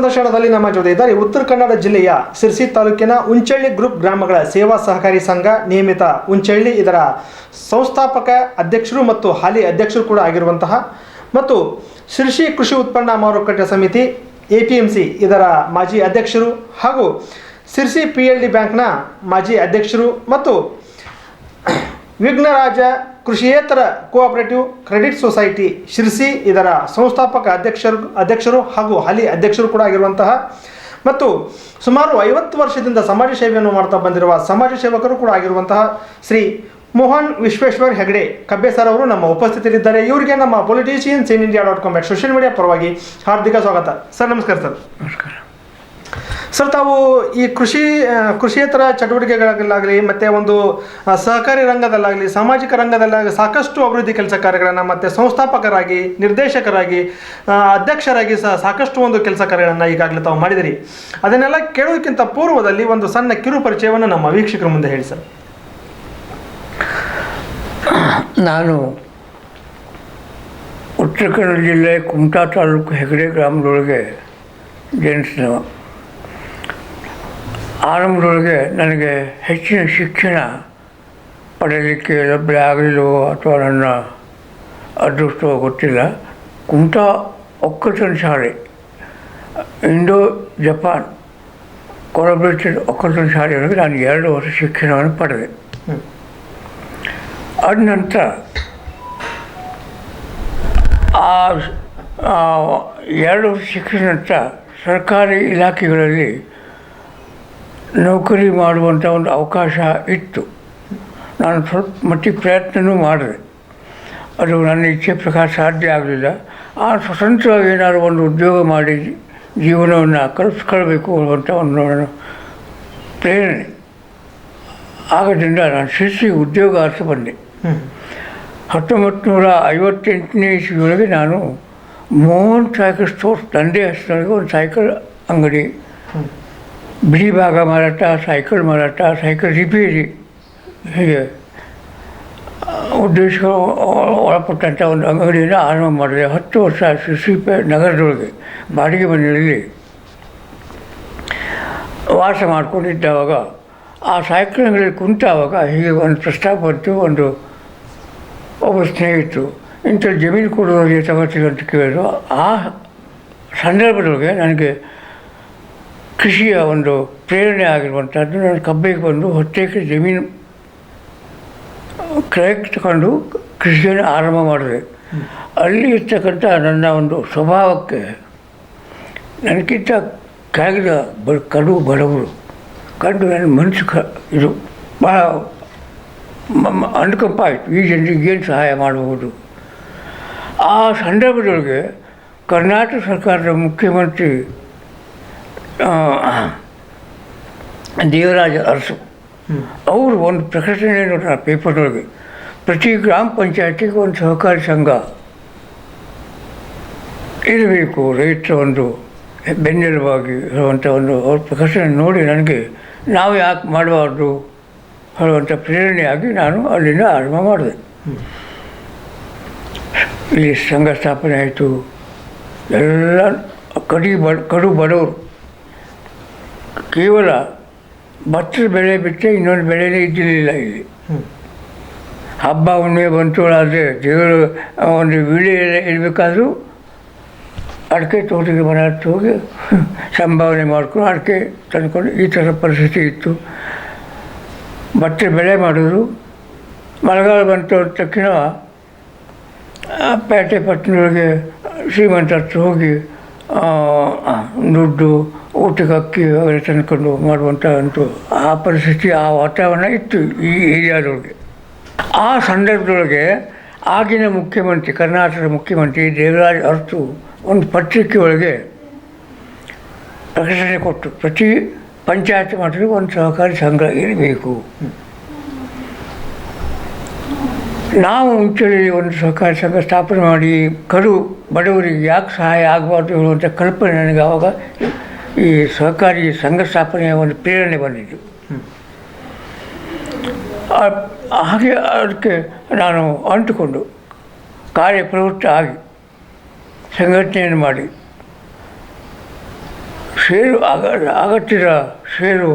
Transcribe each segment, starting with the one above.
ಸಂದರ್ಶನದಲ್ಲಿ ನಮ್ಮ ಜೊತೆ ಇದ್ದಾರೆ ಉತ್ತರ ಕನ್ನಡ ಜಿಲ್ಲೆಯ ಸಿರ್ಸಿ ತಾಲೂಕಿನ ಉಂಚಳ್ಳಿ ಗ್ರೂಪ್ ಗ್ರಾಮಗಳ ಸೇವಾ ಸಹಕಾರಿ ಸಂಘ ನಿಯಮಿತ ಉಂಚಳ್ಳಿ ಇದರ ಸಂಸ್ಥಾಪಕ ಅಧ್ಯಕ್ಷರು ಮತ್ತು ಹಾಲಿ ಅಧ್ಯಕ್ಷರು ಕೂಡ ಆಗಿರುವಂತಹ ಮತ್ತು ಸಿರ್ಸಿ ಕೃಷಿ ಉತ್ಪನ್ನ ಮಾರುಕಟ್ಟೆ ಸಮಿತಿ APMC ಇದರ ಮಾಜಿ ಅಧ್ಯಕ್ಷರು ಹಾಗೂ ಸಿರ್ಸಿ PLD ಬ್ಯಾಂಕ್ನ ಮಾಜಿ ಅಧ್ಯಕ್ಷರು ಮತ್ತು ವಿಘ್ನರಾಜ ಕೃಷಿಯೇತರ ಕೋಆಪರೇಟಿವ್ ಕ್ರೆಡಿಟ್ ಸೊಸೈಟಿ ಶಿರ್ಸಿ ಇದರ ಸಂಸ್ಥಾಪಕ ಅಧ್ಯಕ್ಷರು ಹಾಗೂ ಹಾಲಿ ಅಧ್ಯಕ್ಷರು ಕೂಡ ಆಗಿರುವಂತಹ ಮತ್ತು ಸುಮಾರು 50 ವರ್ಷದಿಂದ ಸಮಾಜ ಸೇವೆಯನ್ನು ಮಾಡ್ತಾ ಬಂದಿರುವ ಸಮಾಜ ಸೇವಕರು ಕೂಡ ಆಗಿರುವಂತಹ ಶ್ರೀ ಮೋಹನ್ ವಿಶ್ವೇಶ್ವರ್ ಹೆಗಡೆ ಕಬ್ಬೆ ಸರ್ ಅವರು ನಮ್ಮ ಉಪಸ್ಥಿತರಿದ್ದಾರೆ. ಇವರಿಗೆ ನಮ್ಮ politiciansinIndia.com ಸೋಷಿಯಲ್ ಮೀಡಿಯಾ ಪರವಾಗಿ ಹಾರ್ದಿಕ ಸ್ವಾಗತ ಸರ್. ನಮಸ್ಕಾರ ಸರ್. ನಮಸ್ಕಾರ ಸರ್. ತಾವು ಈ ಕೃಷಿಯೇತರ ಚಟುವಟಿಕೆಗಳಾಗಲಿ ಮತ್ತು ಒಂದು ಸಹಕಾರಿ ರಂಗದಲ್ಲಾಗಲಿ ಸಾಮಾಜಿಕ ರಂಗದಲ್ಲಾಗಲಿ ಸಾಕಷ್ಟು ಅಭಿವೃದ್ಧಿ ಕೆಲಸ ಕಾರ್ಯಗಳನ್ನು ಮತ್ತು ಸಂಸ್ಥಾಪಕರಾಗಿ ನಿರ್ದೇಶಕರಾಗಿ ಅಧ್ಯಕ್ಷರಾಗಿ ಸಾಕಷ್ಟು ಒಂದು ಕೆಲಸ ಕಾರ್ಯಗಳನ್ನು ಈಗಾಗಲೇ ತಾವು ಮಾಡಿದಿರಿ. ಅದನ್ನೆಲ್ಲ ಕೇಳೋದಕ್ಕಿಂತ ಪೂರ್ವದಲ್ಲಿ ಒಂದು ಸಣ್ಣ ಕಿರು ಪರಿಚಯವನ್ನು ನಮ್ಮ ವೀಕ್ಷಕರ ಮುಂದೆ ಹೇಳಿ ಸರ್. ನಾನು ಉತ್ತರ ಕನ್ನಡ ಜಿಲ್ಲೆ ಕುಮಟಾ ತಾಲೂಕು ಹೆಗಡೆ ಗ್ರಾಮದೊಳಗೆ ಜನಿಸಿದವ. ಆರಂಭದೊಳಗೆ ನನಗೆ ಹೆಚ್ಚಿನ ಶಿಕ್ಷಣ ಪಡೆಯಲಿಕ್ಕೆ ಲಭ್ಯ ಆಗಲಿಲ್ಲವೋ ಅಥವಾ ನನ್ನ ಅದೃಷ್ಟವೋ ಗೊತ್ತಿಲ್ಲ. ಕುಮಟಾ ಒಕ್ಕಲ್ತನ ಶಾಲೆ, ಇಂಡೋ ಜಪಾನ್ ಕೊಲಾಬ್ರೇಟೆಡ್ ಒಕ್ಕಲ್ತನ ಶಾಲೆಯೊಳಗೆ ನಾನು 2 ವರ್ಷ ಶಿಕ್ಷಣವನ್ನು ಪಡೆದೆ. ಅದ ನಂತರ ಆ 2 ವರ್ಷ ಶಿಕ್ಷಣ ನಂತರ ಸರ್ಕಾರಿ ಇಲಾಖೆಗಳಲ್ಲಿ ನೌಕರಿ ಮಾಡುವಂಥ ಒಂದು ಅವಕಾಶ ಇತ್ತು. ನಾನು ಸ್ವಲ್ಪ ಮಟ್ಟಿಗೆ ಪ್ರಯತ್ನವೂ ಮಾಡಿದೆ. ಅದು ನನ್ನ ಇಚ್ಛೆ ಪ್ರಕಾರ ಸಾಧ್ಯ ಆಗಲಿಲ್ಲ. ಸ್ವತಂತ್ರವಾಗಿ ಏನಾದರೂ ಒಂದು ಉದ್ಯೋಗ ಮಾಡಿ ಜೀವನವನ್ನು ಕಲ್ಪಿಸ್ಕೊಳ್ಬೇಕು ಅನ್ನುವಂಥ ಒಂದು ಪ್ರೇರಣೆ ಆಗೋದ್ರಿಂದ ನಾನು ಶಿರ್ಸಿ ಉದ್ಯೋಗಾರ್ಥ ಬಂದೆ. 1958ನೇ ಇಸ್ವಿಯೊಳಗೆ ನಾನು ಮೋಹನ್ ಸೈಕಲ್ ಸ್ಟೋರ್ಸ್ ತಂದೆ ಹೆಸರೊಳಗೆ ಒಂದು ಸೈಕಲ್ ಅಂಗಡಿ, ಬಿಡಿ ಭಾಗ ಮಾರಾಟ, ಸೈಕಲ್ ಮಾರಾಟ, ಸೈಕಲ್ ರಿಪೇರಿ, ಹೀಗೆ ಉದ್ದೇಶಗಳು ಒಳಪಟ್ಟಂಥ ಒಂದು ಅಂಗಡಿಯನ್ನು ಆರಂಭ ಮಾಡಿದೆ. 10 ವರ್ಷ ಶಿರ್ಸಿ ನಗರದೊಳಗೆ ಬಾಡಿಗೆ ಮನೆಯಲ್ಲಿ ವಾಸ ಮಾಡಿಕೊಂಡಿದ್ದಾವಾಗ ಆ ಸೈಕಲ್ ಅಂಗಡಿಯಲ್ಲಿ ಕುಂತಾವಾಗ ಹೀಗೆ ಒಂದು ಪ್ರಸ್ತಾಪ ಬಂತು. ಒಬ್ಬ ಸ್ನೇಹಿತರು ಇಂಥ ಜಮೀನು ಕೊಡೋರಿಗೆ ತಗೋತೀವಿ ಅಂತ ಕೇಳಿದ್ರು. ಆ ಸಂದರ್ಭದೊಳಗೆ ನನಗೆ ಕೃಷಿಯ ಒಂದು ಪ್ರೇರಣೆ ಆಗಿರುವಂಥದ್ದು. ನಾನು ಕಬ್ಬಿಗೆ ಬಂದು 10 ಎಕರೆ ಜಮೀನು ಕ್ರಯಕ್ಕೆ ತಗೊಂಡು ಕೃಷಿಯನ್ನು ಆರಂಭ ಮಾಡಿದೆ. ಅಲ್ಲಿ ಇರ್ತಕ್ಕಂಥ ನನ್ನ ಒಂದು ಸ್ವಭಾವಕ್ಕೆ ನನಗಿಂತ ಕೆಳಗಿದ ಕಡು ಬಡವರು ಕಂಡು ನನ್ನ ಮನಸ್ಸು ಇದು ಭಾಳ ಅನುಕಂಪ ಆಯಿತು. ಈ ಜನರಿಗೆ ಏನು ಸಹಾಯ ಮಾಡಬಹುದು. ಆ ಸಂದರ್ಭದೊಳಗೆ ಕರ್ನಾಟಕ ಸರ್ಕಾರದ ಮುಖ್ಯಮಂತ್ರಿ ದೇವರಾಜ ಅರಸು ಅವರು ಒಂದು ಪ್ರಕಟಣೆಯನ್ನು ಪೇಪರ್ನೊಳಗೆ ಪ್ರತಿ ಗ್ರಾಮ ಪಂಚಾಯತಿಗೆ ಒಂದು ಸಹಕಾರಿ ಸಂಘ ಇರಬೇಕು, ರೈತರ ಒಂದು ಬೆನ್ನೆಲುಬಾಗಿ ಹೇಳುವಂಥ ಒಂದು ಅವ್ರ ಪ್ರಕಟಣೆ ನೋಡಿ ನನಗೆ ನಾವು ಯಾಕೆ ಮಾಡಬಾರ್ದು ಹೇಳುವಂಥ ಪ್ರೇರಣೆಯಾಗಿ ನಾನು ಅಲ್ಲಿಂದ ಆರಂಭ ಮಾಡಿದೆ. ಇಲ್ಲಿ ಸಂಘ ಸ್ಥಾಪನೆ ಆಯಿತು. ಎಲ್ಲ ಕಡು ಬಡವರು ಕೇವಲ ಭತ್ತದ ಬೆಳೆ ಬಿಟ್ಟರೆ ಇನ್ನೊಂದು ಬೆಳೆನೇ ಇದ್ದಿರಲಿಲ್ಲ. ಇಲ್ಲಿ ಹಬ್ಬ ಹುಣ್ಣಿಮೆ ಬಂತುಗಳಾದರೆ ದೇವರು ಒಂದು ವೀಳ್ಯ ಇರಬೇಕಾದ್ರೂ ಅಡಿಕೆ ತೋಟಕ್ಕೆ ಮನೆ ಹತ್ತು ಹೋಗಿ ಸಂಭಾವನೆ ಮಾಡ್ಕೊಂಡು ಅಡಿಕೆ ತಂದ್ಕೊಂಡು ಈ ಥರ ಪರಿಸ್ಥಿತಿ ಇತ್ತು. ಭತ್ತ ಬೆಳೆ ಮಾಡೋದು. ಮಳೆಗಾಲ ಬಂತು ಅಂದ ತಕ್ಷಣ ಪೇಟೆ ಪಟ್ಟಣದೊಳಗೆ ಶ್ರೀಮಂತ ಹತ್ರ ಹೋಗಿ ದುಡ್ಡು, ಊಟಕ್ಕೆ ಅಕ್ಕಿ ಅವರೇ ತಂದ್ಕೊಂಡು ಮಾಡುವಂಥ ಅಂತೂ ಆ ಪರಿಸ್ಥಿತಿ, ಆ ವಾತಾವರಣ ಇತ್ತು ಈ ಏರಿಯಾದೊಳಗೆ. ಆ ಸಂದರ್ಭದೊಳಗೆ ಆಗಿನ ಮುಖ್ಯಮಂತ್ರಿ, ಕರ್ನಾಟಕದ ಮುಖ್ಯಮಂತ್ರಿ ದೇವರಾಜ ಅರಸು ಒಂದು ಪತ್ರಿಕೆ ಒಳಗೆ ಪ್ರಕಟಣೆ ಕೊಟ್ಟು ಪ್ರತಿ ಪಂಚಾಯತ್ ಮಟ್ಟದಲ್ಲಿ ಒಂದು ಸಹಕಾರಿ ಸಂಘ ಇರಬೇಕು. ನಾವು ಮುಂಚೆಯಲ್ಲಿ ಒಂದು ಸಹಕಾರಿ ಸಂಘ ಸ್ಥಾಪನೆ ಮಾಡಿ ಕಡು ಬಡವರಿಗೆ ಯಾಕೆ ಸಹಾಯ ಆಗಬಾರ್ದು ಹೇಳುವಂಥ ಕಲ್ಪನೆ ನನಗೆ ಆವಾಗ ಈ ಸಹಕಾರಿ ಸಂಘ ಸ್ಥಾಪನೆಯ ಒಂದು ಪ್ರೇರಣೆ ಬಂದಿದ್ದು. ಹಾಗೆ ಅದಕ್ಕೆ ನಾನು ಅಂಟುಕೊಂಡು ಕಾರ್ಯಪ್ರವೃತ್ತ ಆಗಿ ಸಂಘಟನೆಯನ್ನು ಮಾಡಿ ಷೇರು ಅಗತ್ಯದ ಷೇರು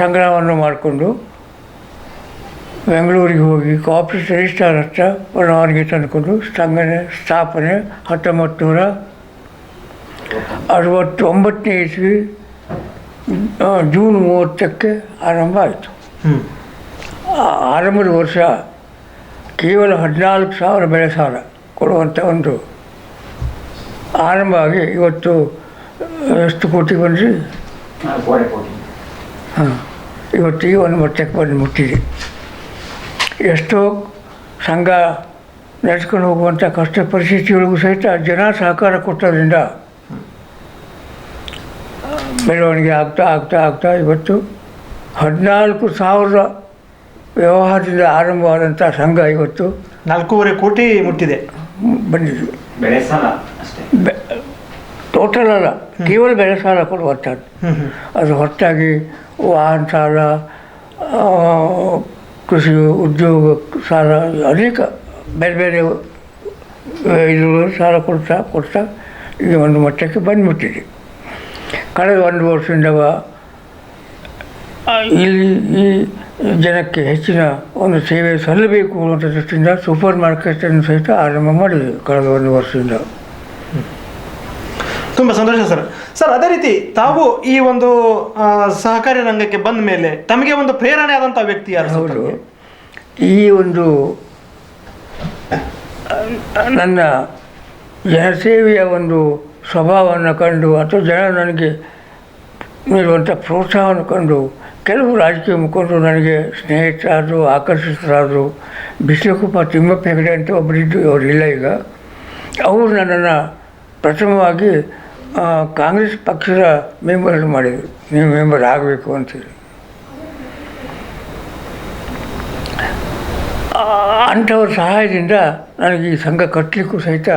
ಸಂಗ್ರಹವನ್ನು ಮಾಡಿಕೊಂಡು ಬೆಂಗಳೂರಿಗೆ ಹೋಗಿ ಕೋಆಪರೇಟಿವ್ ರಿಜಿಸ್ಟ್ರಾರ್ ಹತ್ರ ಪರವಾನಗಿ ತಂದುಕೊಂಡು ಸ್ಥಾಪನೆ 1969ನೇ ಇಸ್ವಿ ಜೂನ್ 30ಕ್ಕೆ ಆರಂಭ ಆಯಿತು. ಆರಂಭದ ವರ್ಷ ಕೇವಲ 14,000 ಬೆಳೆ ಸಾಲ ಕೊಡುವಂಥ ಒಂದು ಆರಂಭ ಆಗಿ ಇವತ್ತು ಎಷ್ಟು ಕೋಟಿ ಬಂದ್ರಿ? ಹಾಂ, ಇವತ್ತು ಈ ಒಂದು ಮಟ್ಟಕ್ಕೆ ಬಂದು ಮುಟ್ಟಿದೆ. ಎಷ್ಟೋ ಸಂಘ ನಡೆಸ್ಕೊಂಡು ಹೋಗುವಂಥ ಕಷ್ಟ ಪರಿಸ್ಥಿತಿಗಳಿಗೂ ಸಹಿತ ಜನ ಸಹಕಾರ ಕೊಟ್ಟೋದ್ರಿಂದ ಬೆಳವಣಿಗೆ ಆಗ್ತಾ ಇವತ್ತು 14,000 ವ್ಯವಹಾರದಿಂದ ಆರಂಭವಾದಂಥ ಸಂಘ ಇವತ್ತು 4.5 ಕೋಟಿ ಮುಟ್ಟಿದೆ ಬಂದಿದೆ. ಬೆಳೆ ಸಾಲ ಅಷ್ಟೇ, ಟೋಟಲ್ ಅಲ್ಲ, ಕೇವಲ ಬೆಳೆ ಸಾಲ ಕೊಡುವಂಥದ್ದು. ಅದು ಹೊರತಾಗಿ ವಾಹನ ಸಾಲ, ಕೃಷಿ ಉದ್ಯೋಗ ಸಾಲ, ಅನೇಕ ಬೇರೆ ಬೇರೆ ಇದುಗಳು ಸಾಲ ಕೊಡ್ತಾ ಈಗ ಒಂದು ಮಟ್ಟಕ್ಕೆ ಬಂದುಬಿಟ್ಟಿದೆ. ಕಳೆದ 1 ವರ್ಷದಿಂದ ಇಲ್ಲಿ ಈ ಜನಕ್ಕೆ ಹೆಚ್ಚಿನ ಒಂದು ಸೇವೆ ಸಲ್ಲಬೇಕು ಅನ್ನೋ ದೃಷ್ಟಿಯಿಂದ ಸೂಪರ್ ಮಾರ್ಕೆಟನ್ನು ಸಹಿತ ಆರಂಭ ಮಾಡಿದೆ ಕಳೆದ 1 ವರ್ಷದಿಂದ. ತುಂಬ ಸಂತೋಷ ಸರ್. ಅದೇ ರೀತಿ ತಾವು ಈ ಒಂದು ಸಹಕಾರಿ ರಂಗಕ್ಕೆ ಬಂದ ಮೇಲೆ ತಮಗೆ ಒಂದು ಪ್ರೇರಣೆ ಆದಂಥ ವ್ಯಕ್ತಿ ಯಾರು? ಹೌದು, ಈ ಒಂದು ನನ್ನ ಜನಸೇವೆಯ ಒಂದು ಸ್ವಭಾವವನ್ನು ಕಂಡು ಅಥವಾ ಜನ ನನಗೆ ನೀಡುವಂಥ ಪ್ರೋತ್ಸಾಹವನ್ನು ಕಂಡು ಕೆಲವು ರಾಜಕೀಯ ಮುಖಂಡರು ನನಗೆ ಸ್ನೇಹಿತರಾದರು, ಆಕರ್ಷಿತರಾದರು. ಬಿಸಿಲುಕುಪ್ಪ ತಿಮ್ಮಪ್ಪ ಹೆಗಡೆ ಅಂತ ಒಬ್ಬರಿದ್ದು, ಅವರಿಲ್ಲ ಈಗ. ಅವರು ನನ್ನನ್ನು ಪ್ರಥಮವಾಗಿ ಕಾಂಗ್ರೆಸ್ ಪಕ್ಷದ ಮೆಂಬರ್ ಮಾಡಿದರು, ನೀವು ಮೆಂಬರ್ ಆಗಬೇಕು ಅಂತೇಳಿ. ಅಂಥವ್ರ ಸಹಾಯದಿಂದ ನನಗೆ ಈ ಸಂಘ ಕಟ್ಟಲಿಕ್ಕೂ ಸಹಿತ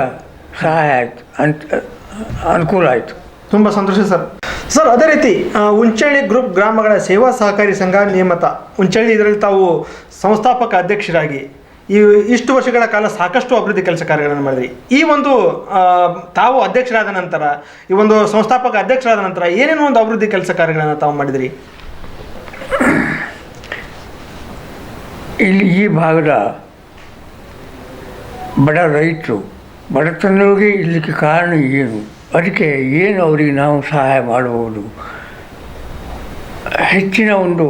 ಸಹಾಯ ಆಯಿತು, ಅನುಕೂಲ ಆಯಿತು. ತುಂಬ ಸಂತೋಷ ಸರ್. ಅದೇ ರೀತಿ ಉಂಚಳ್ಳಿ ಗ್ರೂಪ್ ಗ್ರಾಮಗಳ ಸೇವಾ ಸಹಕಾರಿ ಸಂಘ ನೇಮಕ ಉಂಚಳ್ಳಿ, ಇದರಲ್ಲಿ ತಾವು ಸಂಸ್ಥಾಪಕ ಅಧ್ಯಕ್ಷರಾಗಿ ಇಷ್ಟು ವರ್ಷಗಳ ಕಾಲ ಸಾಕಷ್ಟು ಅಭಿವೃದ್ಧಿ ಕೆಲಸ ಕಾರ್ಯಗಳನ್ನು ಮಾಡಿದ್ರಿ. ಈ ಒಂದು ತಾವು ಅಧ್ಯಕ್ಷರಾದ ನಂತರ, ಈ ಒಂದು ಸಂಸ್ಥಾಪಕ ಅಧ್ಯಕ್ಷರಾದ ನಂತರ ಏನೇನೋ ಒಂದು ಅಭಿವೃದ್ಧಿ ಕೆಲಸ ಕಾರ್ಯಗಳನ್ನು ತಾವು ಮಾಡಿದಿರಿ? ಇಲ್ಲಿ ಈ ಭಾಗದ ಬಡ ರೈತರು ಬಡತನಗಳಿಗೆ ಇರಲಿಕ್ಕೆ ಕಾರಣ ಏನು, ಅದಕ್ಕೆ ಏನು ಅವರಿಗೆ ನಾವು ಸಹಾಯ ಮಾಡಬಹುದು, ಹೆಚ್ಚಿನ ಒಂದು